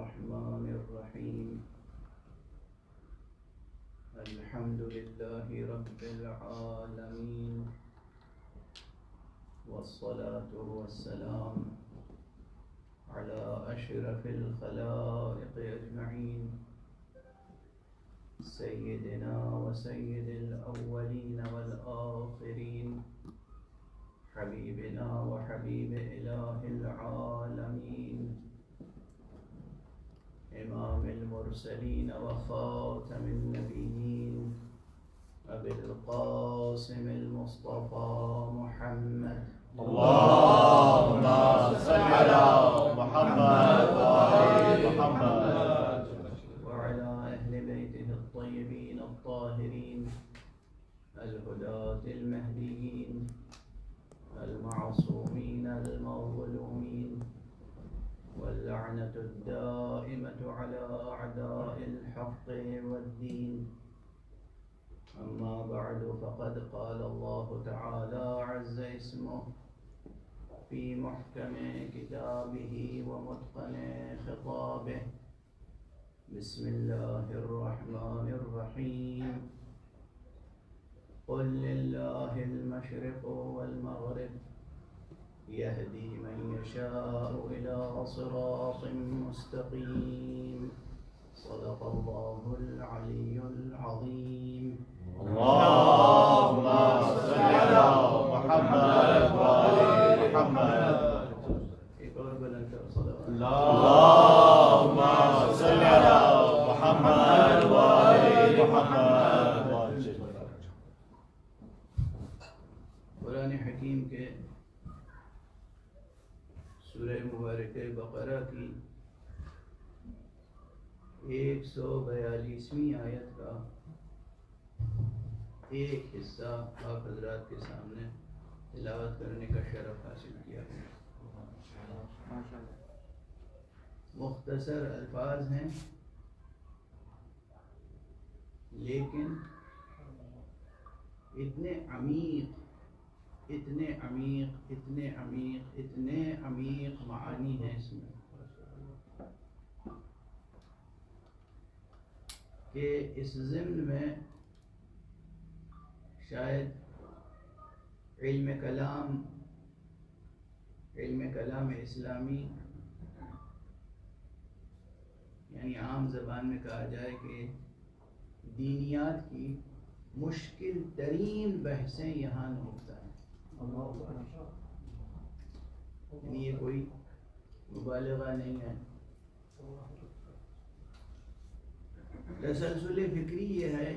الرحمن الرحيم الحمد لله رب العالمين والصلاة والسلام على أشرف الخلائق أجمعين سيدنا وسيد الأولين والآخرين حبيبنا وحبيب إله العالمين إمام المرسلين وخاتم النبيين أبي القاسم المصطفى محمد اللهم صل على محمد وآل محمد وعلى أهل بيته الطيبين الطاهرين الهداة المهديين المعصومين المظلومين واللعنة الدائمة على أعداء الحق والدين. أما بعد فقد قال الله تعالى عز اسمه في محكم كتابه ومتقن خطابه بسم الله الرحمن الرحيم قل لله المشرق والمغرب يهدي من يشاء إلى صراط مستقيم صدق الله العلي العظيم. اللهم صل على محمد وآل محمد. اللهم صل على محمد وآل محمد. قرآن حکیم کے سورہ مبارکہ بقرہ کی 142ویں آیت کا ایک حصہ آپ حضرات کے سامنے تلاوت کرنے کا شرف حاصل کیا ہے. مختصر الفاظ ہیں لیکن اتنے عمیق اتنے عمیق اتنے عمیق اتنے عمیق معانی ہیں اس میں کہ اس ضمن میں شاید علم کلام اسلامی یعنی عام زبان میں کہا جائے کہ دینیات کی مشکل ترین بحثیں یہاں نوکتا ہے. یعنی یہ کوئی مبالغہ نہیں ہے. تسلسل فکری یہ ہے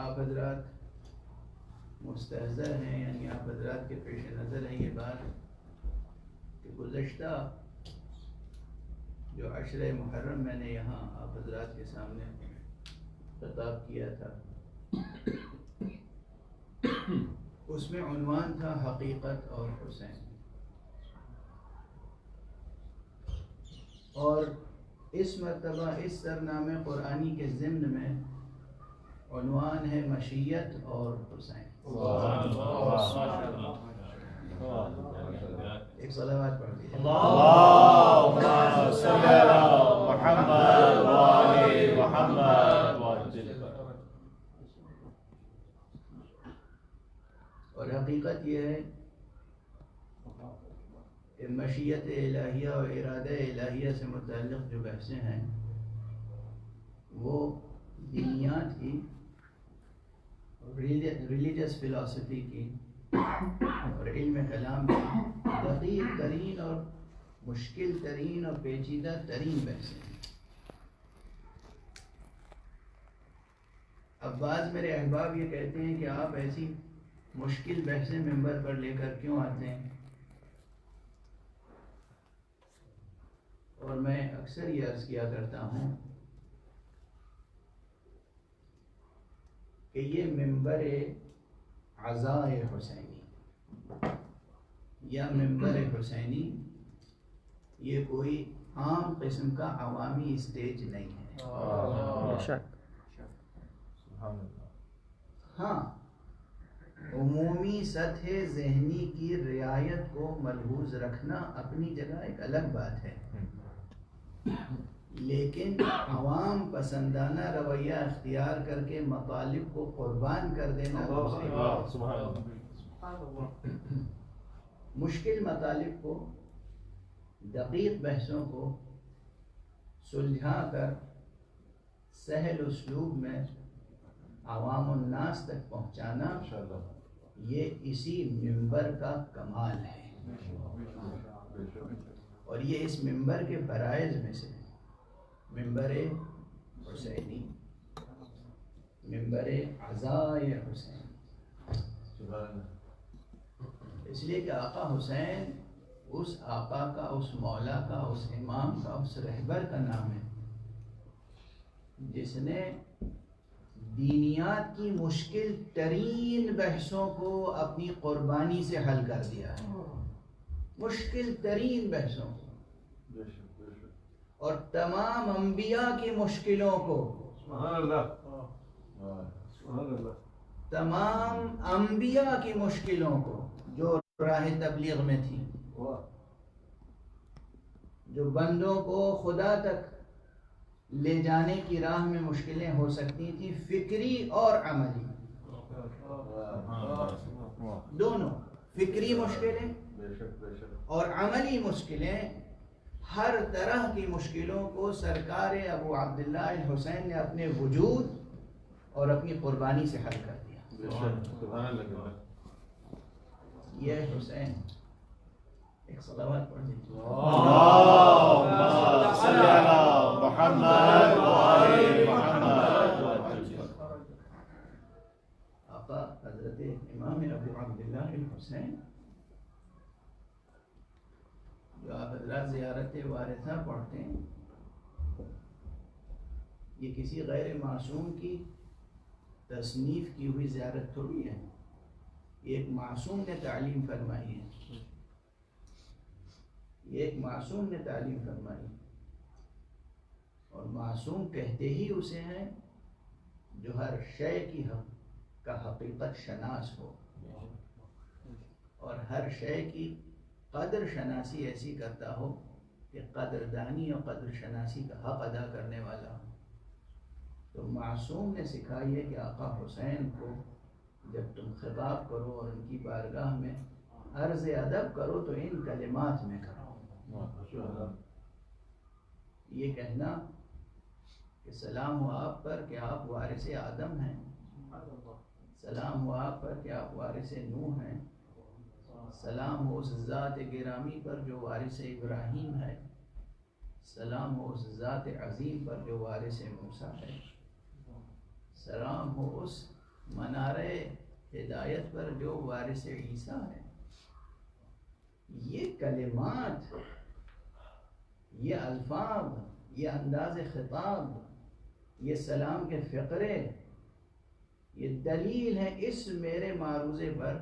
آپ حضرات مستحضر ہیں یعنی آپ حضرات کے پیش نظر ہے یہ بات کہ گزشتہ جو عشرہ محرم میں نے یہاں آپ حضرات کے سامنے خطاب کیا تھا اس میں عنوان تھا حقیقت اور حسین اور اس مرتبہ اس سرنامے قرآنی کے ضمن میں عنوان ہے مشیت اور حسین. ایک صلوات پڑھ دیجیے. اللهم صل على محمد وآل محمد. اور حقیقت یہ ہے کہ مشیت الہیہ اور ارادہ الہیہ سے متعلق جو بحثیں ہیں وہ دینیات کی ریلیجس فلاسفی کی اور علم کلام کی دقیق ترین اور مشکل ترین اور پیچیدہ ترین بحثیں ہیں. اب بعض میرے احباب یہ کہتے ہیں کہ آپ ایسی مشکل بحثیں ممبر پر لے کر کیوں آتے ہیں؟ اور میں اکثر یہ عرض کیا کرتا ہوں کہ یہ ممبر عزائے حسینی یا ممبر حسینی یہ کوئی عام قسم کا عوامی اسٹیج نہیں ہے. ہاں عمومی سطح ذہنی کی رعایت کو ملحوظ رکھنا اپنی جگہ ایک الگ بات ہے. لیکن عوام پسندانہ رویہ اختیار کر کے مطالب کو قربان کر دینا دوسری بات۔ مشکل مطالب کو، دقیق بحثوں کو سلجھا کر سہل اسلوب میں عوام الناس تک پہنچانا، یہ اسی منبر کا کمال ہے، اور یہ اس منبر کے فرائض میں سے منبر حسینی، منبر عزائے حسین۔ اس لیے کہ آقا حسین اس آقا کا، اس مولا کا، اس امام کا، اس رہبر کا نام ہے جس نے دینیات کی مشکل ترین بحثوں کو اپنی قربانی سے حل کر دیا ہے، مشکل ترین بحثوں کو، اور تمام انبیاء کی مشکلوں کو، تمام انبیاء کی مشکلوں کو جو راہ تبلیغ میں تھی، جو بندوں کو خدا تک لے جانے کی راہ میں مشکلیں ہو سکتی تھی، فکری اور عملی دونوں، فکری مشکلیں اور عملی مشکلیں، ہر طرح کی مشکلوں کو سرکار ابو عبداللہ الحسین نے اپنے وجود اور اپنی قربانی سے حل کر دیا۔ یہ حسین، ایک صلوات پڑھ دیجیے۔ اللہم صلی علی محمد وآل محمد۔ آقا حضرت امام ابو عبداللہ الحسین، جو آپ حضرات زیارت وارثہ پڑھتے ہیں، یہ کسی غیر معصوم کی تصنیف کی ہوئی زیارت تھوڑی ہے، یہ ایک معصوم نے تعلیم فرمائی ہے، یہ ایک معصوم نے تعلیم فرمائی، اور معصوم کہتے ہی اسے ہیں جو ہر شے کی کا حقیقت شناس ہو، اور ہر شے کی قدر شناسی ایسی کرتا ہو کہ قدردانی اور قدر شناسی کا حق ادا کرنے والا ہو۔ تو معصوم نے سکھائی ہے کہ آقا حسین کو جب تم خطاب کرو اور ان کی بارگاہ میں عرض ادب کرو تو ان کلمات میں کرو، یہ کہنا کہ سلام ہو آپ پر کہ آپ وارث آدم ہیں، سلام ہو آپ پر کہ آپ وارث نوح ہیں، سلام ہو اس ذات گرامی پر جو وارث ابراہیم ہے، سلام ہو اس ذات عظیم پر جو وارث موسیٰ ہے، سلام ہو اس منارے ہدایت پر جو وارث عیسیٰ ہے۔ یہ کلمات، یہ الفاظ، یہ انداز خطاب، یہ سلام کے فقرے، یہ دلیل ہے اس میرے معروضے پر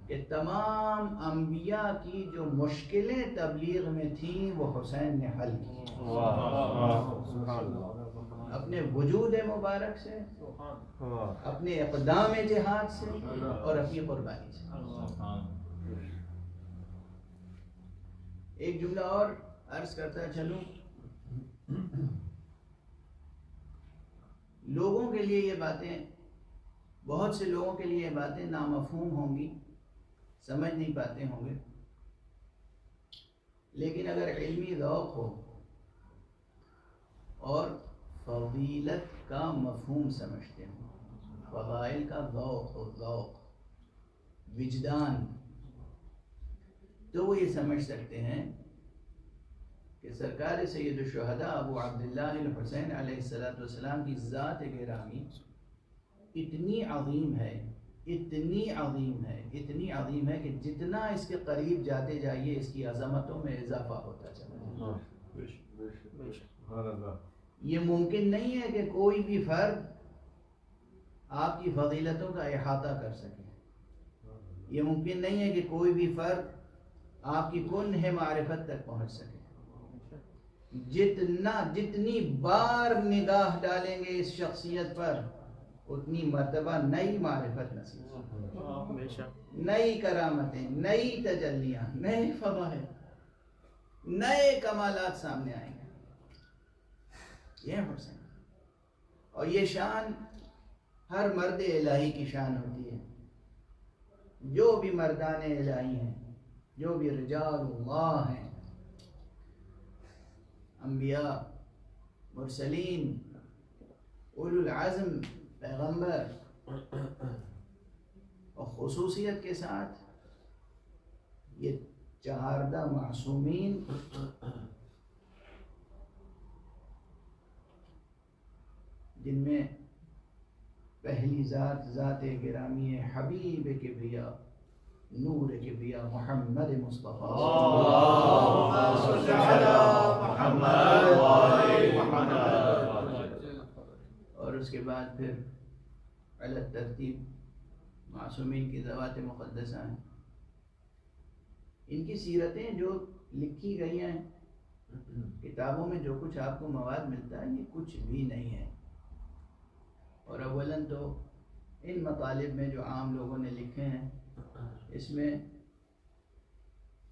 کہ تمام انبیاء کی جو مشکلیں تبلیغ میں تھیں وہ حسین نے حل کی، اپنے وجود مبارک سے، اپنے اقدام جہاد سے، اور اپنی قربانی سے۔ ایک جملہ اور عرض کرتا چلوں، لوگوں کے لیے یہ باتیں، بہت سے لوگوں کے لیے یہ باتیں نامفہوم ہوں گی، سمجھ نہیں پاتے ہوں گے، لیکن اگر علمی ذوق ہو اور فضیلت کا مفہوم سمجھتے ہوں، فضائل کا ذوق، وجدان، تو وہ یہ سمجھ سکتے ہیں کہ سرکار سید الشہداء ابو عبداللہ الحسین علیہ السلام کی ذات گرامی اتنی عظیم ہے، اتنی عظیم ہے، اتنی عظیم ہے کہ جتنا اس کے قریب جاتے جائیے اس کی عظمتوں میں اضافہ ہوتا چلا جائے۔ یہ ممکن نہیں ہے کہ کوئی بھی فرد آپ کی فضیلتوں کا احاطہ کر سکے، یہ ممکن نہیں ہے کہ کوئی بھی فرد آپ کی کنہ معرفت تک پہنچ سکے۔ جتنی بار نگاہ ڈالیں گے اس شخصیت پر اتنی مرتبہ نئی معرفت نصیب، نئی کرامتیں، نئی تجلیاں، نئے فضائل، نئے کمالات سامنے آئیں گے۔ یہ حسن، اور یہ شان ہر مرد الہی کی شان ہوتی ہے. جو بھی مردان الہی ہیں، جو بھی رجال اللہ ہیں، انبیاء، مرسلین، اولو العزم، پیغمبر، اور خصوصیت کے ساتھ یہ 14 معصومین جن میں پہلی ذات گرامی حبیب کبریا، نور کبریا محمد مصطفیٰ اور اس کے بعد پھر علی ترتیب معصومین کی ذوات مقدسہ ہیں. ان کی سیرتیں جو لکھی گئی ہیں کتابوں میں، جو کچھ آپ کو مواد ملتا ہے، یہ کچھ بھی نہیں ہے. اور اولاً تو ان مطالب میں جو عام لوگوں نے لکھے ہیں، اس میں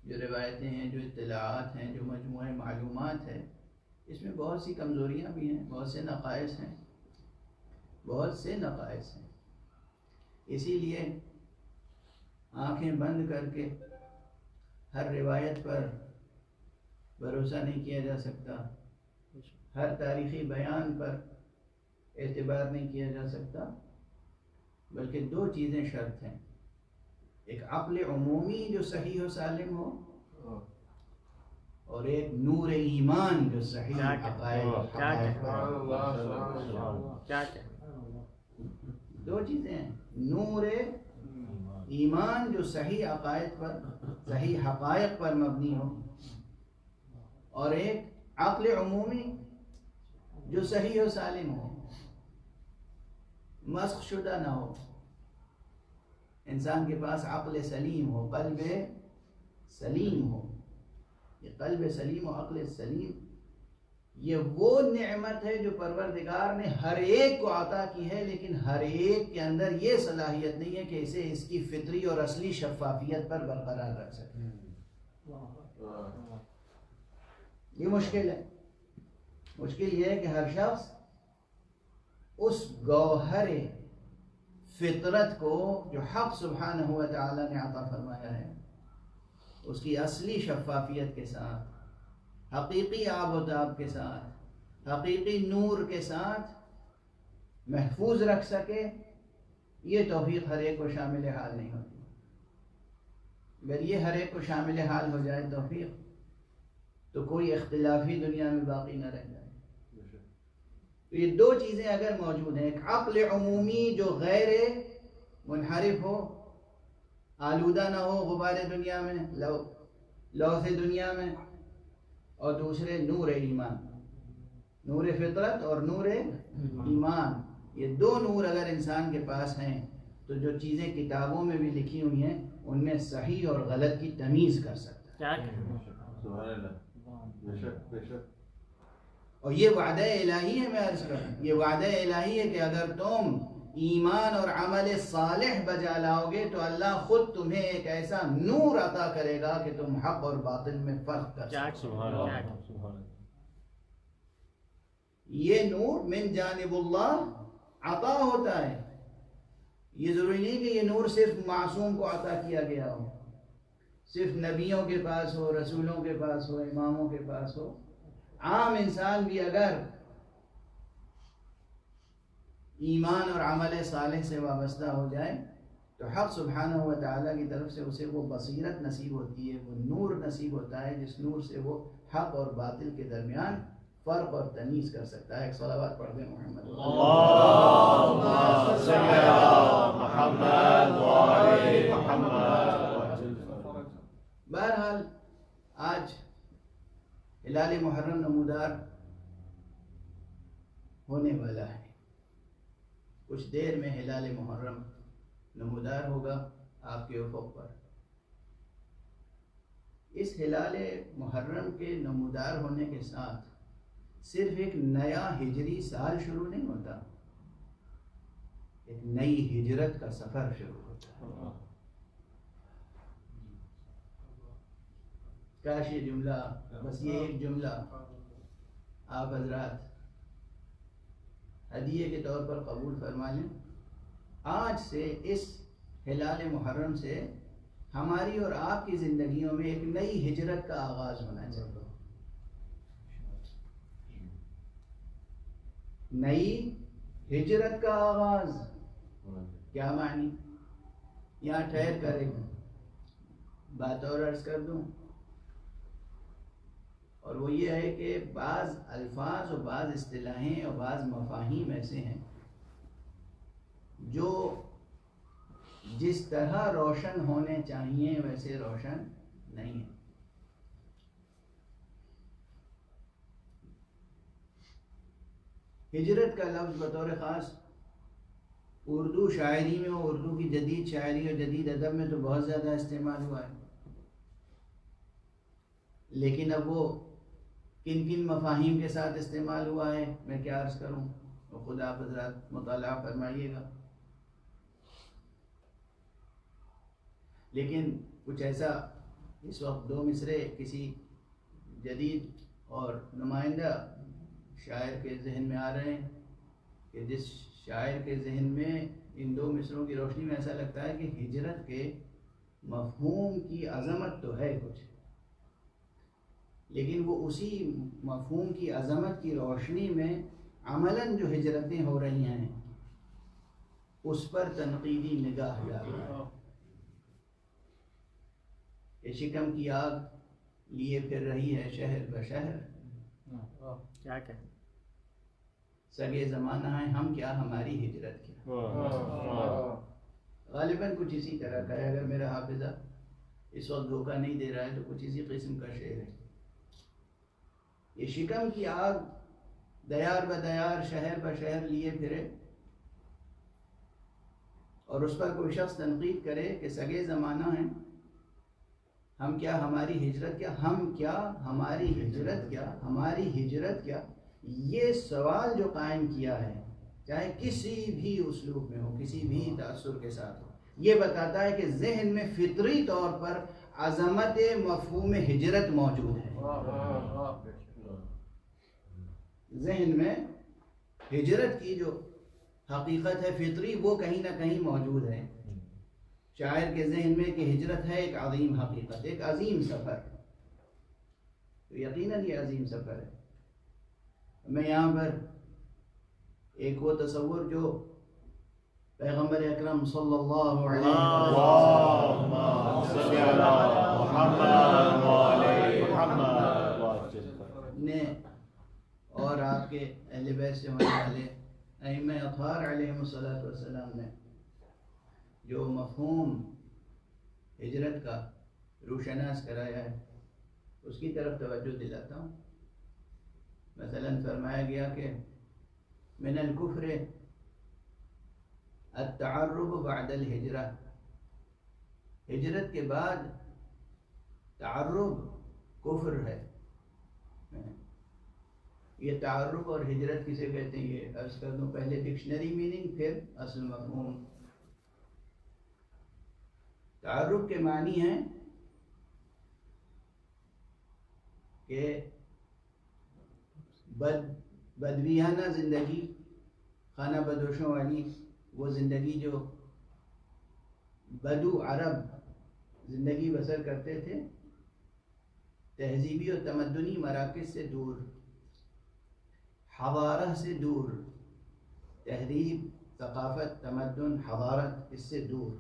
جو روایتیں ہیں، جو اطلاعات ہیں، جو مجموعہ معلومات ہے، اس میں بہت سی کمزوریاں بھی ہیں، بہت سے نقائص ہیں، بہت سے نقائص ہیں. اسی لیے آنکھیں بند کر کے ہر روایت پر بھروسہ نہیں کیا جا سکتا، ہر تاریخی بیان پر اعتبار نہیں کیا جا سکتا، بلکہ 2 چیزیں شرط ہیں. ایک عقل عمومی جو صحیح و سالم ہو، اور ایک نور ایمان جو صحیح عقائد. 2 چیزیں ہیں، نور ایمان جو صحیح عقائد پر، صحیح حقائق پر مبنی ہو، اور ایک عقل عمومی جو صحیح و سالم ہو، مسخ شدہ نہ ہو. انسان کے پاس عقل سلیم ہو، قلب سلیم ہو. یہ قلب سلیم و عقل سلیم، یہ وہ نعمت ہے جو پروردگار نے ہر ایک کو عطا کی ہے، لیکن ہر ایک کے اندر یہ صلاحیت نہیں ہے کہ اسے اس کی فطری اور اصلی شفافیت پر برقرار رکھ سکے. یہ مشکل ہے. مشکل یہ ہے کہ ہر شخص اس گوہر فطرت کو جو حق سبحانہ و تعالی نے عطا فرمایا ہے، اس کی اصلی شفافیت کے ساتھ، حقیقی آب و تاب کے ساتھ، حقیقی نور کے ساتھ محفوظ رکھ سکے. یہ توفیق ہر ایک کو شامل حال نہیں ہوتی. اگر یہ ہر ایک کو شامل حال ہو جائے توفیق، تو کوئی اختلافی دنیا میں باقی نہ رہ جائے. تو یہ 2 چیزیں اگر موجود ہیں، ایک عقل عمومی جو غیر منحرف ہو، آلودہ نہ ہو غبار دنیا میں، لوث دنیا میں، اور دوسرے نور ایمان، نور فطرت اور نور ایمان. یہ 2 نور اگر انسان کے پاس ہیں تو جو چیزیں کتابوں میں بھی لکھی ہوئی ہیں ان میں صحیح اور غلط کی تمیز کر سکتا ہے. اور یہ وعدہ الہی ہے. میں عرض کروں، یہ وعدہ الہی ہے کہ اگر تم ایمان اور عمل صالح بجا لاؤ گے تو اللہ خود تمہیں ایک ایسا نور عطا کرے گا کہ تم حق اور باطل میں فرق کر سکو. یہ نور من جانب اللہ عطا ہوتا ہے. یہ ضروری نہیں کہ یہ نور صرف معصوم کو عطا کیا گیا ہو، صرف نبیوں کے پاس ہو، رسولوں کے پاس ہو، اماموں کے پاس ہو. عام انسان بھی اگر ایمان اور عمل صالح سے وابستہ ہو جائے تو حق سبحانہ و تعالیٰ کی طرف سے اسے وہ بصیرت نصیب ہوتی ہے، وہ نور نصیب ہوتا ہے جس نور سے وہ حق اور باطل کے درمیان فرق اور تمیز کر سکتا ہے. ایک صلوات پڑھ دیں محمد. اللہم صلی علی محمد و آل محمد. بہرحال آج ہلال محرم نمودار ہونے والا ہے. کچھ دیر میں ہلال محرم نمودار ہوگا آپ کے افق پر. اس ہلال محرم کے نمودار ہونے کے ساتھ صرف ایک نیا ہجری سال شروع نہیں ہوتا، ایک نئی ہجرت کا سفر شروع ہوتا ہے. کاش یہ جملہ، بس یہ ایک جملہ آپ حضرات ہدیے کے طور پر قبول فرما لیں. آج سے اس ہلال محرم سے ہماری اور آپ کی زندگیوں میں ایک نئی ہجرت کا آغاز ہونا چاہیے. نئی ہجرت کا آغاز کیا معنی؟ یہاں ٹھہر کر ایک بات اور عرض کر دوں، اور وہ یہ ہے کہ بعض الفاظ اور بعض اصطلاحیں اور بعض مفاہیم ایسے ہیں جو جس طرح روشن ہونے چاہیے ویسے روشن نہیں ہیں. ہجرت کا لفظ بطور خاص اردو شاعری میں اور اردو کی جدید شاعری اور جدید ادب میں تو بہت زیادہ استعمال ہوا ہے، لیکن اب وہ کن کن مفاہیم کے ساتھ استعمال ہوا ہے میں کیا عرض کروں، وہ خود آپ حضرات مطالعہ فرمائیے گا. لیکن کچھ ایسا اس وقت دو مصرے کسی جدید اور نمائندہ شاعر کے ذہن میں آ رہے ہیں کہ جس شاعر کے ذہن میں ان دو مصروں کی روشنی میں ایسا لگتا ہے کہ ہجرت کے مفہوم کی عظمت تو ہے کچھ، لیکن وہ اسی مفہوم کی عظمت کی روشنی میں عملاً جو ہجرتیں ہو رہی ہیں اس پر تنقیدی نگاہ ڈال رہا ہے. یہ شکم کی آگ لیے پھر رہی ہے شہر بشہر، کیا کہیں سگے زمانہ ہیں ہم کیا ہماری ہجرت کیا. غالباً کچھ اسی طرح کا ہے، اگر میرا حافظہ اس وقت دھوکہ نہیں دے رہا ہے تو کچھ اسی قسم کا شعر ہے. یہ شکم کی آگ دیار بدیار شہر بشہر لیے پھرے، اور اس پر کوئی شخص تنقید کرے کہ سگے زمانہ ہیں ہم کیا ہماری ہجرت کیا، ہم کیا ہماری ہجرت کیا، ہماری ہجرت کیا. یہ سوال جو قائم کیا ہے چاہے کسی بھی اسلوب میں ہو، کسی بھی تأثر کے ساتھ ہو، یہ بتاتا ہے کہ ذہن میں فطری طور پر عظمت مفہوم ہجرت موجود ہے. ذہن میں ہجرت کی جو حقیقت ہے فطری وہ کہیں نہ کہیں موجود ہے. شاعر کے ذہن میں کہ ہجرت ہے ایک عظیم حقیقت، ایک عظیم سفر، تو یقیناً یہ عظیم سفر ہے. میں یہاں پر ایک وہ تصور جو پیغمبر اکرم صلی اللہ علیہ وسلم نے اور آپ کے اہل بیت سے ہونے والے ائمہ اطہار علیہ السلام نے جو مفہوم ہجرت کا روشناس کرایا ہے اس کی طرف توجہ دلاتا ہوں. مثلا فرمایا گیا کہ من الکفر التعرب بعد الہجرہ، ہجرت کے بعد تعرب کفر ہے. یہ تعرب اور ہجرت کسے کہتے ہیں یہ عرض کر دوں، پہلے ڈکشنری میننگ پھر اصل مفہوم. تعرب کے معنی ہیں کہ بدویانہ زندگی، خانہ بدوشوں والی وہ زندگی جو بدو عرب زندگی بسر کرتے تھے، تہذیبی اور تمدنی مراکز سے دور، حضارہ سے دور، تہذیب، ثقافت، تمدن، حضارت اس سے دور.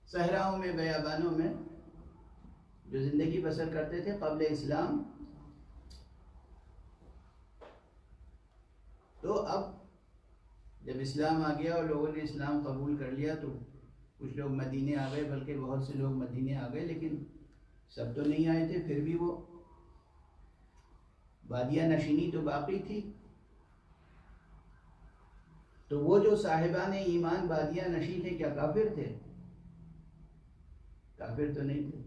صحراؤں میں، بیابانوں میں جو زندگی بسر کرتے تھے قبل اسلام، تو اب جب اسلام آ گیا اور لوگوں نے اسلام قبول کر لیا تو کچھ لوگ مدینے آ گئے، بلکہ بہت سے لوگ مدینے آ گئے، لیکن سب تو نہیں آئے تھے. پھر بھی وہ بادیہ نشینی تو باقی تھی. تو وہ جو صاحبان ایمان بادیہ نشین تھے کیا کافر تھے؟ کافر تو نہیں تھے.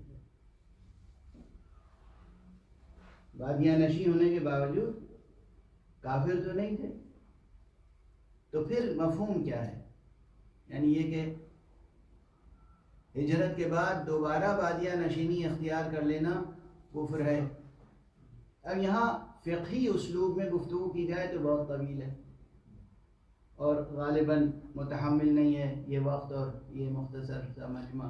بادیہ نشین ہونے کے باوجود کافر تو نہیں تھے. تو پھر مفہوم کیا ہے؟ یعنی یہ کہ ہجرت کے بعد دوبارہ بادیہ نشینی اختیار کر لینا کفر ہے. اب یہاں فقہی اسلوب میں گفتگو کی جائے تو بہت طویل ہے اور غالباً متحمل نہیں ہے یہ وقت اور یہ مختصر سا مجمع.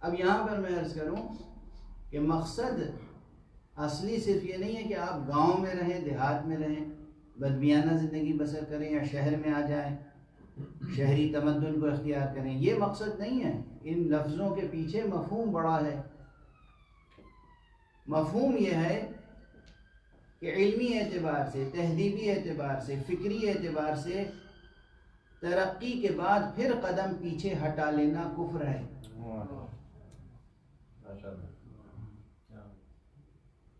اب یہاں پر میں عرض کروں کہ مقصد اصلی صرف یہ نہیں ہے کہ آپ گاؤں میں رہیں، دیہات میں رہیں، بدمیانہ زندگی بسر کریں یا شہر میں آ جائیں، شہری تمدن کو اختیار کریں. یہ مقصد نہیں ہے. ان لفظوں کے پیچھے مفہوم بڑا ہے. مفہوم یہ ہے کہ علمی اعتبار سے، تہذیبی اعتبار سے، فکری اعتبار سے ترقی کے بعد پھر قدم پیچھے ہٹا لینا کفر ہے.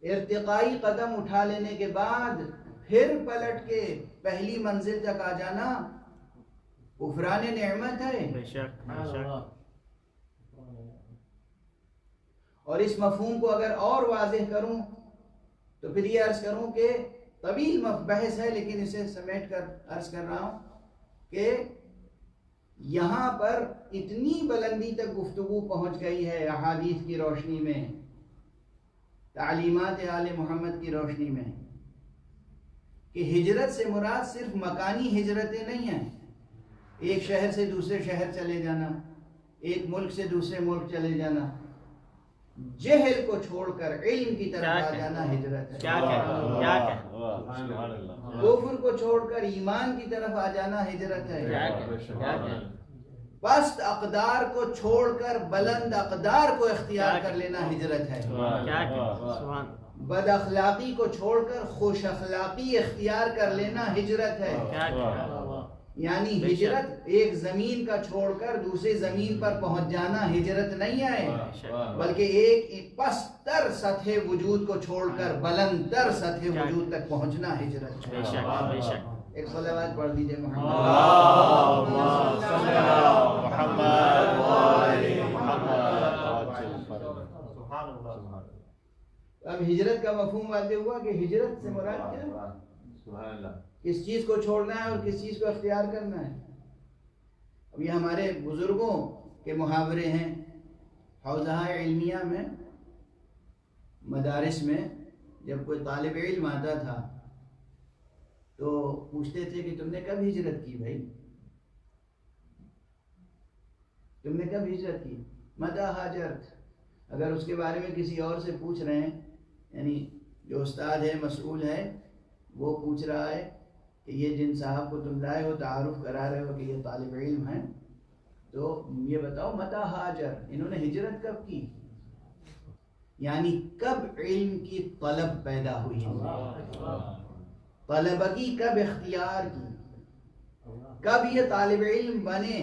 ارتقائی قدم اٹھا لینے کے بعد پھر پلٹ کے پہلی منزل تک آ جانا کفران نعمت ہے. بے شک بے شک. اور اس مفہوم کو اگر اور واضح کروں تو پھر یہ عرض کروں کہ طویل بحث ہے لیکن اسے سمیٹ کر عرض کر رہا ہوں کہ یہاں پر اتنی بلندی تک گفتگو پہنچ گئی ہے احادیث کی روشنی میں، تعلیمات آل محمد کی روشنی میں، کہ ہجرت سے مراد صرف مکانی ہجرتیں نہیں ہیں. ایک شہر سے دوسرے شہر چلے جانا، ایک ملک سے دوسرے ملک چلے جانا، جہل کو چھوڑ کر علم کی طرف آ جانا ہجرت ہے. کفر کو چھوڑ کر ایمان کی طرف آ جانا ہجرت ہے. پست اقدار کو چھوڑ کر بلند اقدار کو اختیار کر لینا ہجرت ہے. بد اخلاقی کو چھوڑ کر خوش اخلاقی اختیار کر لینا ہجرت ہے. یعنی ہجرت ایک زمین کا چھوڑ کر دوسری زمین پر پہنچ جانا ہجرت نہیں ہے، بلکہ ایک پستر سطح وجود کو چھوڑ کر بلند تر سطح وجود تک پہنچنا ہجرت ہے. ایک صلوات پڑھ دیجئے اب ہجرت کا مفہوم واضح ہوا کہ ہجرت سے مراد کیا، کس چیز کو چھوڑنا ہے اور کس چیز کو اختیار کرنا ہے. اب یہ ہمارے بزرگوں کے محاورے ہیں. حوزہ علمیہ میں، مدارس میں جب کوئی طالب علم آتا تھا تو پوچھتے تھے کہ تم نے کب ہجرت کی بھائی، تم نے کب ہجرت کی، متى ہاجرت. اگر اس کے بارے میں کسی اور سے پوچھ رہے ہیں، یعنی جو استاد ہے مسئول ہے وہ پوچھ رہا ہے کہ یہ جن صاحب کو تم لائے ہو تعارف کرا رہے ہو کہ یہ طالب علم ہیں، تو یہ بتاؤ متى ہاجر، انہوں نے ہجرت کب کی، یعنی کب علم کی طلب پیدا ہوئی، طلبگی کب اختیار کی، کب یہ طالب علم بنے.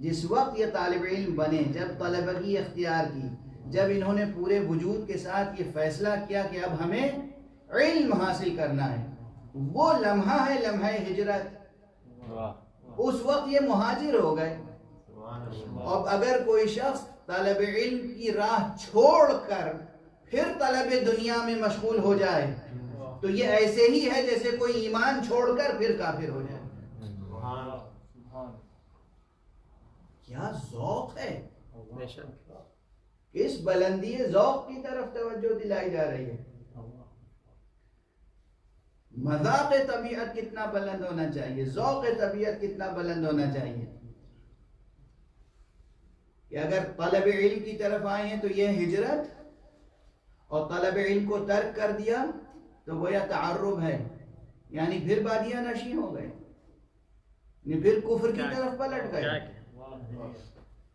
جس وقت یہ طالب علم بنے جب طلبگی اختیار کی، جب انہوں نے پورے وجود کے ساتھ یہ فیصلہ کیا کہ اب ہمیں علم حاصل کرنا ہے، وہ لمحہ ہے لمحہ ہجرت. اس وقت یہ مہاجر ہو گئے. اب اگر کوئی شخص طلب علم کی راہ چھوڑ کر پھر طلب دنیا میں مشغول ہو جائے تو یہ ایسے ہی ہے جیسے کوئی ایمان چھوڑ کر پھر کافر ہو جائے. کیا ذوق ہے، اس بلندی ذوق کی طرف توجہ دلائی جا رہی ہے. مذاق طبیعت کتنا بلند ہونا چاہیے، ذوق طبیعت کتنا بلند ہونا چاہیے کہ اگر طلب علم کی طرف آئے ہیں تو یہ ہجرت، اور طلب علم کو ترک کر دیا تو گویا تعرب ہے، یعنی پھر بادیاں نشیں ہو گئے، یعنی پھر کفر کی طرف پلٹ گئے.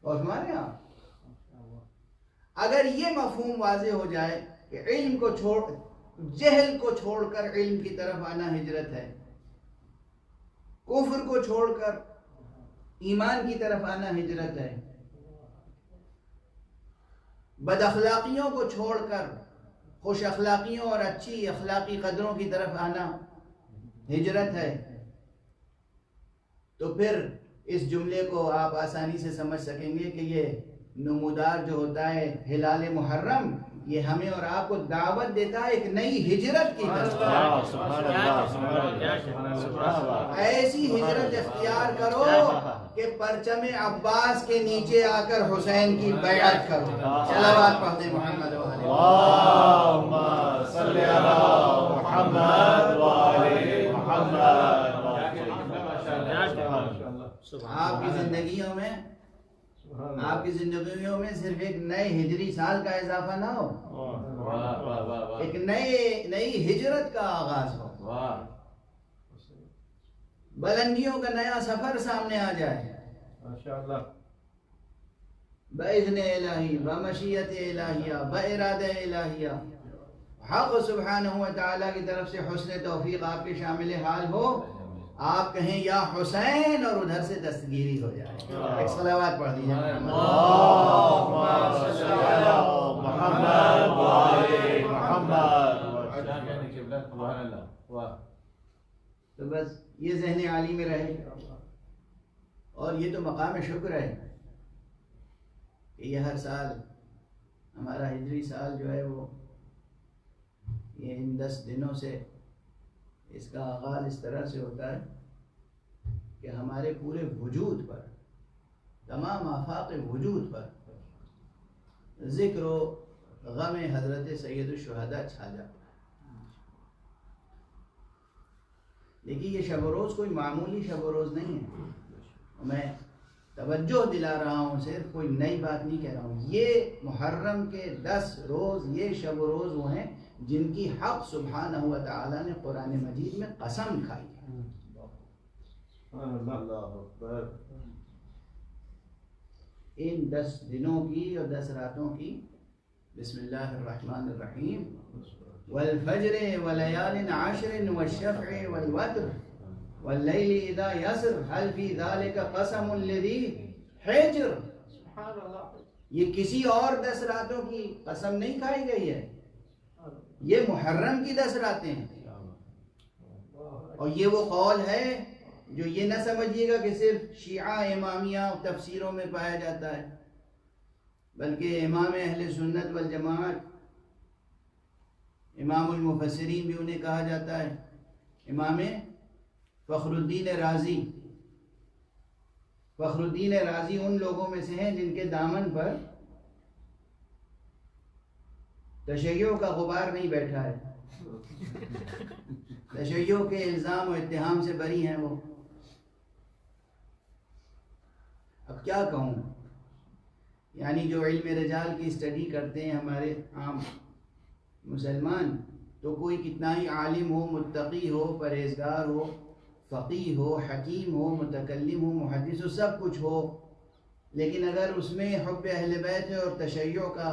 اور ہمارے یہاں اگر یہ مفہوم واضح ہو جائے کہ علم کو چھوڑ، جہل کو چھوڑ کر علم کی طرف آنا ہجرت ہے، کفر کو چھوڑ کر ایمان کی طرف آنا ہجرت ہے، بد اخلاقیوں کو چھوڑ کر خوش اخلاقیوں اور اچھی اخلاقی قدروں کی طرف آنا ہجرت ہے، تو پھر اس جملے کو آپ آسانی سے سمجھ سکیں گے کہ یہ نمودار جو ہوتا ہے ہلال محرم، یہ ہمیں اور آپ کو دعوت دیتا ہے ایک نئی ہجرت کی طرف. ایسی ہجرت اختیار کرو کہ پرچم عباس کے نیچے آ کر حسین کی بیعت کرو. صلوات پڑھ دیں محمد وآلہ اللهم صل على محمد وآل محمد. آپ کی زندگیوں میں صرف ایک نئے ہجری سال کا اضافہ نہ ہو، ایک نئی ہجرت کا آغاز ہو، بلندیوں کا نیا سفر سامنے آ جائے بإذن الہی، بمشیت الہیہ، بإرادہ الہیہ. حق سبحانہ و تعالیٰ کی طرف سے حسن توفیق آپ کے شامل حال ہو. آپ کہیں یا حسین اور ادھر سے دستگیری ہو جائے. ایک صلوات پڑھ دیجیے. اللهم صل على محمد وآل محمد. تو بس یہ ذہن عالی میں رہے. اور یہ تو مقام شکر ہے کہ یہ ہر سال ہمارا ہجری سال جو ہے وہ یہ ان 10 دنوں سے اس کا آغاز اس طرح سے ہوتا ہے کہ ہمارے پورے وجود پر، تمام آفاق وجود پر ذکر و غم حضرت سید الشہداء چھا جاتا ہے. لیکن یہ شب و روز کوئی معمولی شب و روز نہیں ہے. میں توجہ دلا رہا ہوں، صرف کوئی نئی بات نہیں کہہ رہا ہوں. یہ محرم کے 10 روز یہ شب و روز وہ ہیں جن کی حق سبحانہ و تعالیٰ نے قرآن مجید میں قسم کھائی ہے. ان 10 دنوں کی اور 10 راتوں کی. بسم اللہ الرحمن الرحیم. والفجر ولیال عشر والشفع والوتر واللیل اذا یسر هل فی ذلک قسم لذی حجر. یہ کسی اور 10 راتوں کی قسم نہیں کھائی گئی ہے، یہ محرم کی 10 راتیں ہیں. اور یہ وہ قول ہے جو یہ نہ سمجھیے گا کہ صرف شیعہ امامیہ تفسیروں میں پایا جاتا ہے، بلکہ امام اہل سنت والجماعت، امام المفسرین بھی انہیں کہا جاتا ہے. امام فخر الدین رازی ان لوگوں میں سے ہیں جن کے دامن پر تشیع کا غبار نہیں بیٹھا ہے. تشیع کے الزام و اتہام سے بری ہیں وہ. اب کیا کہوں، یعنی جو علم رجال کی اسٹڈی کرتے ہیں ہمارے عام مسلمان، تو کوئی کتنا ہی عالم ہو، متقی ہو، پرہیزگار ہو، فقیہ ہو، حکیم ہو، متکلم ہو، محدث ہو، سب کچھ ہو، لیکن اگر اس میں حب اہل بیت اور تشیع کا